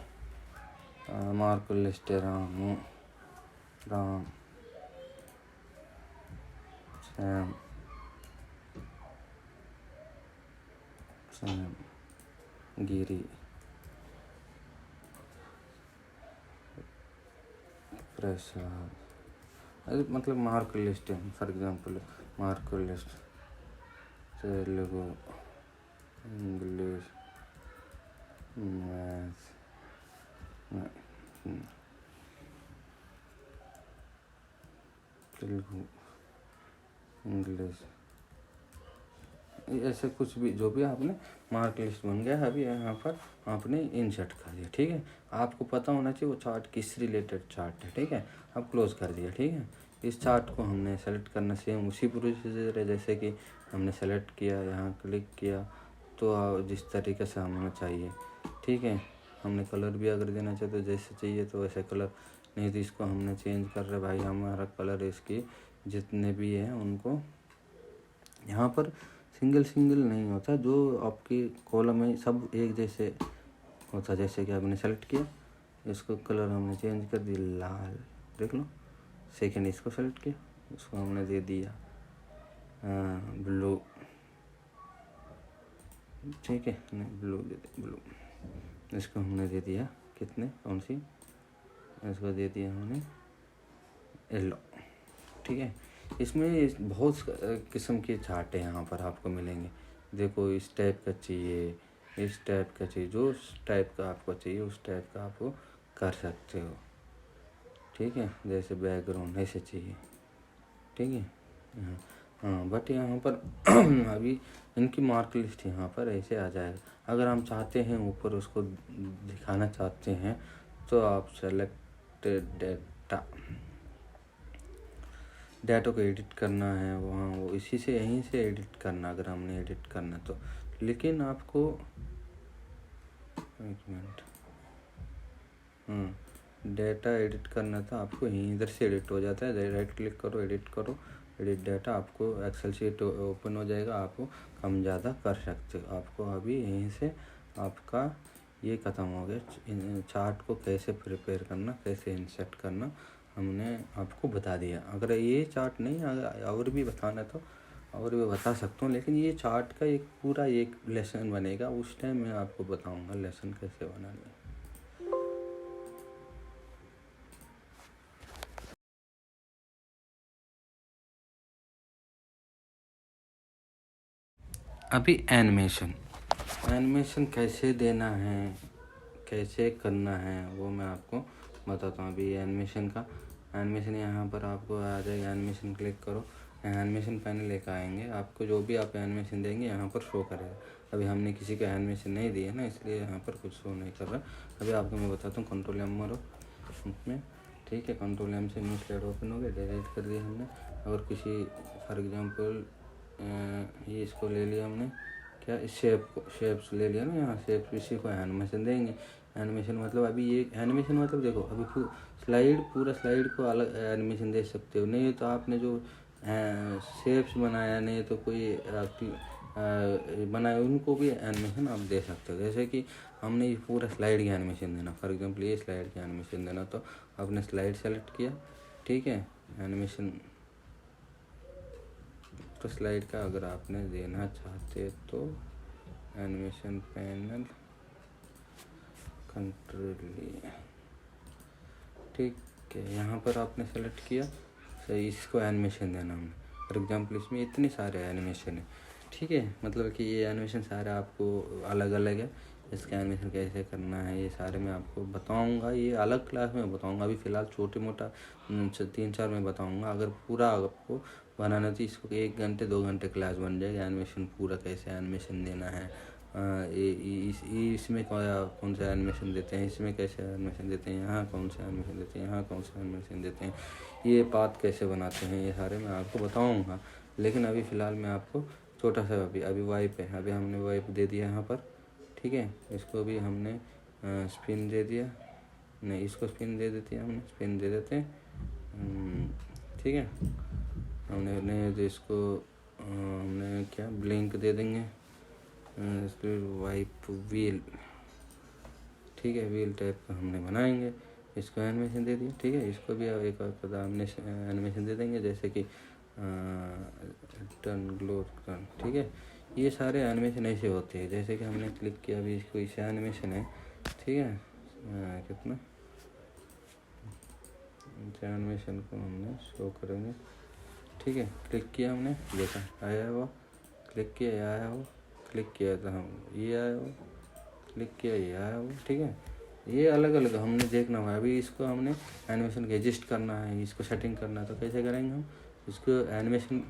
marks list Ram Sam Giri Prasad, मतलब मार्को लिस्ट है। For example marks list Telugu, English, maths, Telugu, English, ऐसे कुछ भी जो भी आपने मार्क लिस्ट बन गया है। अभी यहाँ पर आपने इंसर्ट कर दिया। ठीक है, आपको पता होना चाहिए वो चार्ट किस रिलेटेड चार्ट है। ठीक है, अब क्लोज कर दिया। ठीक है, इस चार्ट को हमने सेलेक्ट करना सेम उसी प्रोसीजर है जैसे कि हमने सेलेक्ट किया, यहाँ क्लिक किया, तो जिस तरीके से हमें चाहिए। ठीक है, हमने कलर भी अगर देना चाहते तो जैसे चाहिए तो वैसे कलर, नहीं तो इसको हमने चेंज कर रहे भाई, हमारा कलर इसकी जितने भी हैं उनको, यहाँ पर सिंगल नहीं होता, जो आपकी कॉलम में सब एक जैसे होता। जैसे कि आपने सेलेक्ट किया, इसको कलर हमने चेंज कर दिया लाल, देख लो। सेकंड इसको सेलेक्ट किया, इसको हमने दे दिया ब्लू। ठीक है, नहीं ब्लू दे दिया, ब्लू। इसको हमने दे दिया कितने, कौन सी, इसको दे दिया हमने येलो। ठीक है, इसमें बहुत किस्म के चार्ट है यहाँ पर आपको मिलेंगे। देखो इस टाइप का चाहिए, इस टाइप का चाहिए, जो टाइप का आपको चाहिए उस टाइप का आपको कर सकते हो। ठीक है, जैसे बैकग्राउंड ऐसे चाहिए। ठीक है, हाँ, बट यहाँ पर अभी इनकी मार्क लिस्ट यहाँ पर ऐसे आ जाएगा। अगर हम चाहते हैं ऊपर उसको दिखाना चाहते हैं तो आप सेलेक्ट डाटा को एडिट करना है वहाँ, वो इसी से यहीं से एडिट करना, अगर हमने एडिट करना तो। लेकिन आपको एक मिनट, डाटा एडिट करना था आपको, यहीं इधर से एडिट हो जाता है। राइट क्लिक करो, एडिट करो, एडिट डाटा, आपको एक्सेल शीट ओपन हो जाएगा, आपको कम ज़्यादा कर सकते हो। आपको अभी यहीं से आपका ये ख़त्म हो गया, चार्ट को कैसे प्रिपेयर करना, कैसे इंसर्ट करना हमने आपको बता दिया। अगर ये चार्ट नहीं, अगर और भी बताना तो और भी बता सकता हूँ, लेकिन ये चार्ट का एक पूरा एक लेसन बनेगा, उस टाइम मैं आपको बताऊँगा लेसन कैसे बनाना है। अभी एनिमेशन कैसे देना है, कैसे करना है, वो मैं आपको बताता हूँ। अभी एनिमेशन यहाँ पर आपको आ जाएगा। एनिमेशन क्लिक करो, एनिमेशन पैनल लेकर आएंगे। आपको जो भी आप एनिमेशन देंगे यहाँ पर शो करेगा। अभी हमने किसी का एनिमेशन नहीं दिया ना, इसलिए यहाँ पर कुछ शो नहीं कर रहा। अभी आपको मैं बताता हूँ। कंट्रोल एम मारो उसमें, ठीक है। कंट्रोल एम से न्यू स्लाइड ओपन हो गया, डिलीट कर दिया हमने। अगर किसी फॉर एग्जांपल ये इसको ले लिया हमने, क्या इस शेप्स ले लिया ना, यहाँ शेप्स, इसी को एनिमेशन देंगे। एनिमेशन मतलब अभी ये एनिमेशन मतलब देखो, अभी पूरा स्लाइड को अलग एनिमेशन दे सकते हो। नहीं तो आपने जो शेप्स बनाया, नहीं तो कोई बनाए, उनको भी एनिमेशन आप दे सकते हो। जैसे कि हमने ये पूरा स्लाइड की एनिमेशन देना, फॉर एग्जांपल ये स्लाइड की एनिमेशन देना, तो आपने स्लाइड सेलेक्ट किया, ठीक है। एनिमेशन तो स्लाइड का अगर आपने देना चाहते तो एनिमेशन पैनल कंट्रोल, ठीक है। यहाँ पर आपने सेलेक्ट किया, सही, इसको एनिमेशन देना हमने। फॉर एग्जांपल इसमें इतने सारे एनिमेशन है, ठीक है। मतलब कि ये एनिमेशन सारे आपको अलग अलग है। इसका एनिमेशन कैसे करना है ये सारे मैं आपको बताऊंगा, ये अलग क्लास में बताऊंगा। अभी फ़िलहाल छोटे मोटा 3-4 में बताऊंगा। अगर पूरा आपको बनाना तो इसको 1 घंटे 2 घंटे क्लास बन जाएगी। एनिमेशन पूरा कैसे एनिमेशन देना है, इसमें कौन सा एनिमेशन देते हैं, इसमें कैसे एनिमेशन देते हैं, यहाँ कौन सा एनिमेशन देते हैं, यहाँ कौन सा एनिमेशन देते हैं, ये पाथ कैसे बनाते हैं, ये सारे मैं आपको बताऊंगा। लेकिन अभी फ़िलहाल मैं आपको छोटा सा अभी वाइप है। अभी हमने वाइप दे दिया यहाँ पर, ठीक है। इसको भी हमने स्पिन दे दिया, नहीं इसको स्पिन दे देते हैं, हमने स्पिन दे देते हैं, ठीक है। हमने नहीं तो इसको हमने क्या ब्लिंक दे देंगे, वाइप व्हील, ठीक है। व्हील टाइप का हमने बनाएंगे, इसको एनिमेशन दे दिया, ठीक है। इसको भी एक और हमने एनिमेशन दे देंगे, जैसे कि टर्न ग्लो टर्न, ठीक है। ये सारे एनिमेशन ऐसे होते हैं। जैसे कि हमने क्लिक किया, अभी इसको इसे एनिमेशन है, ठीक है। कितना एनिमेशन को हमने शो करेंगे, ठीक है। क्लिक किया हमने, देखा आया हुआ, क्लिक किया ये आया हुआ, क्लिक किया तो हम ये आया हुआ, क्लिक किया ये आया हुआ, ठीक है। ये अलग अलग हमने देखना हुआ। अभी इसको हमने एनिमेशन के एडजस्ट करना है, इसको सेटिंग करना है, तो कैसे करेंगे हम इसको। एनिमेशन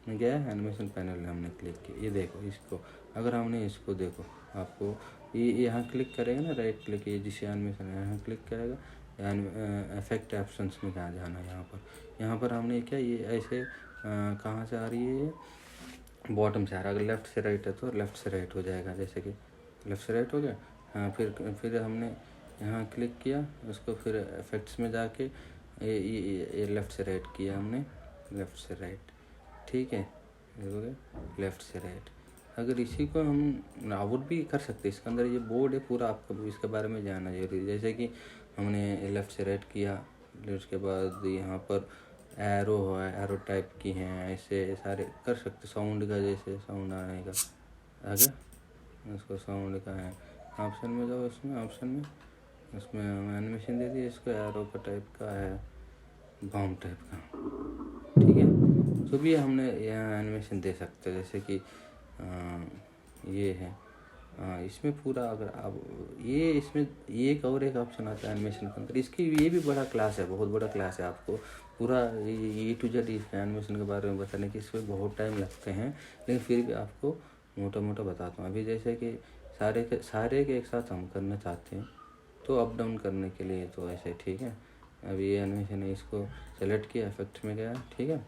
में गया, एनिमेशन पैनल में हमने क्लिक किया, ये देखो इसको। अगर हमने इसको देखो, आपको ये यहाँ क्लिक करेगा ना, राइट क्लिक, ये जिसे एनिमेशन है यहाँ क्लिक करेगा, इफेक्ट ऑप्शंस में कहाँ जाना है, यहाँ पर हमने क्या, ये ऐसे कहाँ से आ रही है, ये बॉटम से आ रहा है। अगर लेफ़्ट से राइट है तो लेफ़्ट से राइट हो जाएगा, जैसे कि लेफ़्ट से राइट हो गया। हाँ, फिर हमने यहाँ क्लिक किया उसको, फिर इफेक्ट्स में जाके ये लेफ़्ट से राइट किया हमने, लेफ़्ट से राइट, ठीक है। हो गया लेफ़्ट से राइट। अगर इसी को हम आउट भी कर सकते हैं, इसके अंदर ये बोर्ड है पूरा, आपको इसके बारे में जानना जरूरी है। जैसे कि हमने लेफ़्ट से राइट किया, उसके बाद यहाँ पर एरो है, एरो टाइप की हैं, ऐसे सारे कर सकते। साउंड का जैसे साउंड आने का आ गया, उसको साउंड का है, ऑप्शन में जाओ, इसमें ऑप्शन में उसमें हम एनिमेशन दे दिए। इसको एरो का टाइप का है, बॉम टाइप का, ठीक है। तो भी हमने यहाँ एनिमेशन दे सकते हैं, जैसे कि ये है, इसमें पूरा अगर आप ये इसमें एक और एक ऑप्शन आता है एनिमेशन के अंदर। इसकी ये भी बड़ा क्लास है, बहुत बड़ा क्लास है। आपको पूरा ए टू जेड एनिमेशन के बारे में बताने की इसमें बहुत टाइम लगते हैं, लेकिन फिर भी आपको मोटा मोटा बताता हूँ। अभी जैसे कि सारे के एक साथ हम करना चाहते हैं, तो अप डाउन करने के लिए तो ऐसे, ठीक है। अभी ये एनिमेशन है, इसको सेलेक्ट किया, इफेक्ट में गया, ठीक है।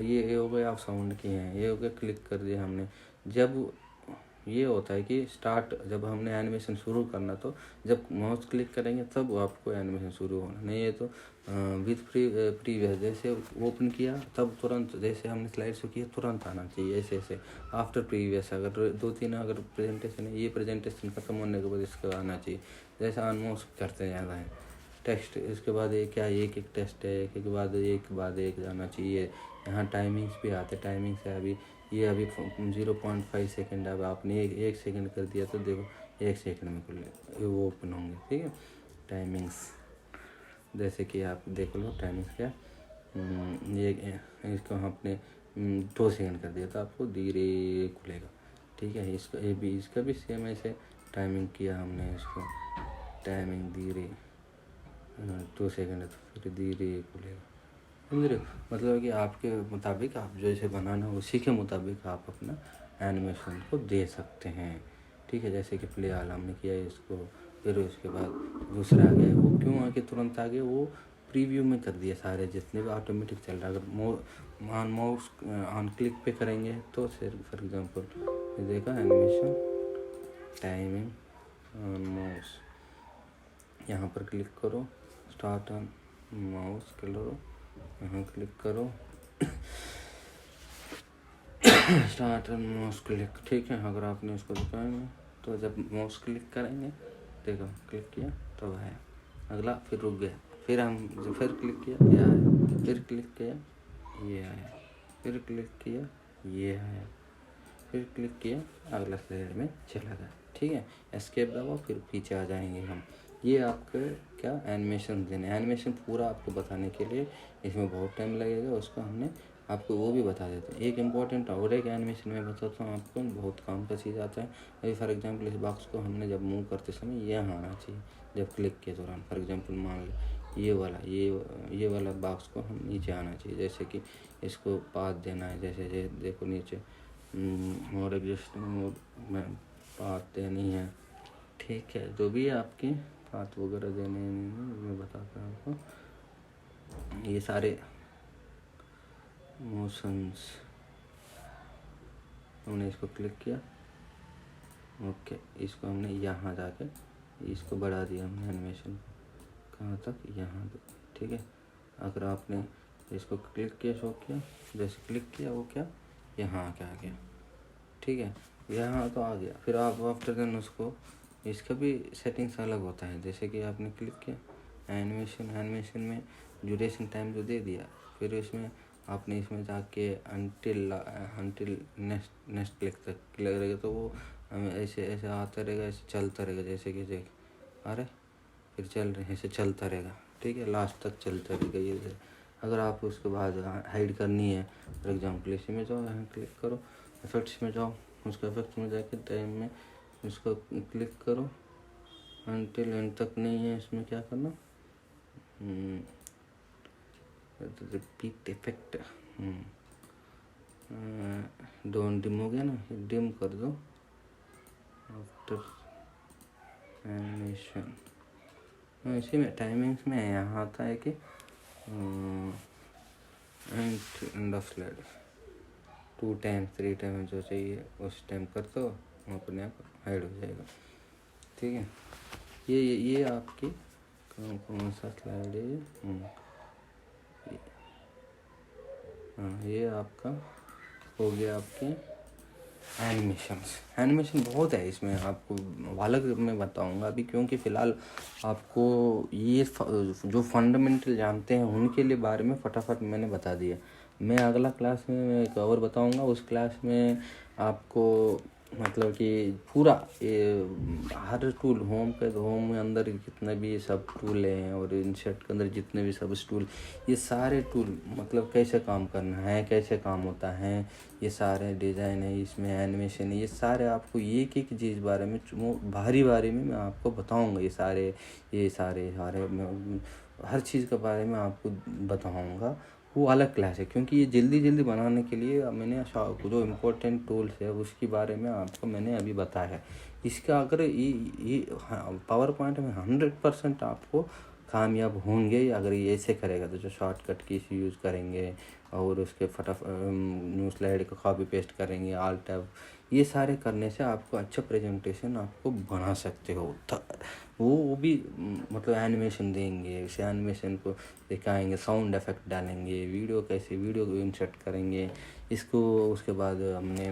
ये हो गया, आप साउंड की हैं, ये हो गया, क्लिक कर दिया हमने। जब ये होता है कि स्टार्ट, जब हमने एनिमेशन शुरू करना, तो जब माउस क्लिक करेंगे तब आपको एनिमेशन शुरू होना, नहीं है तो विथ प्रीवियस जैसे ओपन किया तब तुरंत, जैसे हमने स्लाइड शो किया तुरंत आना चाहिए, ऐसे ऐसे आफ्टर प्रीवियस। अगर 2-3 अगर प्रेजेंटेशन है, ये प्रेजेंटेशन खत्म होने के बाद इसका आना चाहिए, जैसे ऑन माउस करते ज़्यादा है, टेक्स्ट, इसके बाद ये क्या एक एक टेस्ट है, एक के बाद एक जाना चाहिए। यहाँ टाइमिंग्स भी आते, टाइमिंग्स है अभी ये अभी 0.5 सेकेंड। अब आपने एक सेकेंड कर दिया तो देखो 1 सेकेंड में खुले वो ओपन होंगे। ठीक है, टाइमिंग्स जैसे कि आप देख लो टाइमिंग्स क्या, ये इसको आपने 2 सेकेंड कर दिया तो आपको धीरे खुलेगा। ठीक है, इसका भी सेम ऐसे टाइमिंग किया हमने, इसको टाइमिंग धीरे 2 सेकेंड है तो फिर धीरे खुलेगा। समझ रहे हो, मतलब कि आपके मुताबिक आप जैसे बनाना उसी के मुताबिक आप अपना एनिमेशन को दे सकते हैं। ठीक है, जैसे कि प्ले वाला हमने किया इसको, फिर उसके बाद दूसरा आ गया, वो क्यों आके तुरंत आगे वो प्रीव्यू में कर दिया सारे जितने भी ऑटोमेटिक चल रहा है। अगर माउस ऑन क्लिक पे करेंगे तो सिर्फ फॉर एग्जांपल देखा एनिमेशन टाइमिंग ऑन माउस, यहाँ पर क्लिक करो, स्टार्ट ऑन माउस करो, यहाँ क्लिक करो स्टार्ट ऑन माउस क्लिक। ठीक है, अगर आपने इसको दिखाएंगे तो जब माउस क्लिक करेंगे देखो क्लिक किया तो है अगला, फिर रुक गया, फिर हम फिर क्लिक किया ये आया, फिर क्लिक किया ये आया, फिर क्लिक किया ये आया, फिर क्लिक किया अगला स्लाइड में चला गया। ठीक है, एस्केप दबाओ फिर पीछे आ जाएंगे हम। ये आपके क्या एनिमेशन देने, एनिमेशन पूरा आपको बताने के लिए इसमें बहुत टाइम लगेगा, उसको हमने आपको वो भी बता देते हैं। एक इम्पॉर्टेंट और एक एनिमेशन में बताता हूँ आपको, बहुत काम का चीज़ आता है। अभी फॉर एग्जांपल इस बॉक्स को हमने जब मूव करते समय यहाँ आना चाहिए, जब क्लिक के दौरान फॉर एग्जांपल मान लो ये वाला बॉक्स को हम नीचे आना चाहिए, जैसे कि इसको पाथ देना है, जैसे देखो नीचे और एग्जिस्टिंग मोड में पाथ देनी है। ठीक है, जो भी आपकी पाथ वगैरह देने मैं बताता हूँ आपको। ये सारे मोशंस हमने इसको क्लिक किया, ओके, इसको हमने यहाँ जाके इसको बढ़ा दिया हमने एनिमेशन कहाँ तक, यहाँ तक। ठीक है, अगर आपने इसको क्लिक किया, शो किया, जैसे क्लिक किया वो क्या यहाँ आके आ गया। ठीक है, यहाँ तो आ गया, फिर आप आफ्टर देन उसको इसका भी सेटिंग्स अलग होता है। जैसे कि आपने क्लिक किया एनिमेशन में ड्यूरेशन टाइम जो दे दिया, फिर इसमें आपने इसमें जाके अंटिल नेक्स्ट क्लिक तक क्लिक करेगा तो वो ऐसे आता रहेगा, ऐसे चलता रहेगा, जैसे कि देख आ रहे फिर चल रहे ऐसे चलता रहेगा। ठीक है, लास्ट तक चलता रहेगा ये। अगर आप उसके बाद हाइड करनी है फॉर एग्जाम्पल इसी में जाओ, यहाँ क्लिक करो, इफेक्ट्स में जाओ, उसके इफेक्ट्स में जाके टाइम में इसको क्लिक करो, अंटिल एंड तक नहीं है, इसमें क्या करना रिपीट इफेक्ट डोंट डिम हो गया ना, डिम कर दो आफ्टर एनिमेशन। इसी में टाइमिंग्स में यहाँ आता है कि end of slide 2 times 3 time जो चाहिए उस टाइम कर दो, अपने आप हाइड हो जाएगा। ठीक है, ये आपकी कौन सा स्लाइड है, हाँ ये आपका हो गया आपके एनिमेशन बहुत है इसमें, आपको अलग मैं बताऊंगा अभी, क्योंकि फ़िलहाल आपको ये जो फंडामेंटल जानते हैं उनके लिए बारे में फटाफट मैंने बता दिया। मैं अगला क्लास में एक और बताऊंगा, उस क्लास में आपको मतलब कि पूरा हर टूल होम में अंदर जितने भी सब टूल हैं और इंसर्ट के अंदर जितने भी सब टूल, ये सारे टूल मतलब कैसे काम करना है, कैसे काम होता है, ये सारे डिज़ाइन है, इसमें एनिमेशन है, ये सारे आपको एक एक चीज़ बारे में बारी में मैं आपको बताऊंगा। ये सारे मैं हर चीज़ के बारे में आपको बताऊंगा, वो अलग क्लास है, क्योंकि ये जल्दी बनाने के लिए मैंने जो इम्पोर्टेंट टूल्स है उसके बारे में आपको मैंने अभी बताया है। इसका अगर ये पावर पॉइंट में 100% आपको कामयाब होंगे अगर ये ऐसे करेगा, तो जो शॉर्टकट की यूज़ करेंगे और उसके न्यू स्लाइड को कॉपी पेस्ट करेंगे, आल टैब, ये सारे करने से आपको अच्छा प्रेजेंटेशन आपको बना सकते हो। वो भी मतलब एनिमेशन देंगे, उसे एनिमेशन को दिखाएंगे, साउंड इफेक्ट डालेंगे, वीडियो को इंसर्ट करेंगे इसको, उसके बाद हमने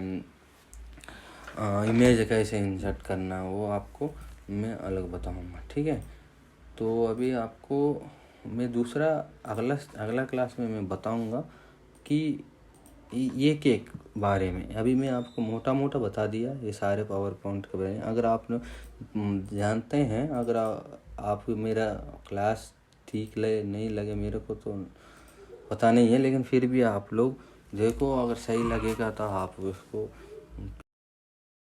इमेज कैसे इंसर्ट करना वो आपको मैं अलग बताऊंगा। ठीक है, तो अभी आपको मैं दूसरा अगला क्लास में मैं बताऊंगा कि ये के बारे में। अभी मैं आपको मोटा मोटा बता दिया ये सारे पावर पॉइंट के बारे में। अगर आप जानते हैं, अगर आप मेरा क्लास ठीक लगे नहीं लगे मेरे को तो पता नहीं है, लेकिन फिर भी आप लोग देखो, अगर सही लगेगा तो आप उसको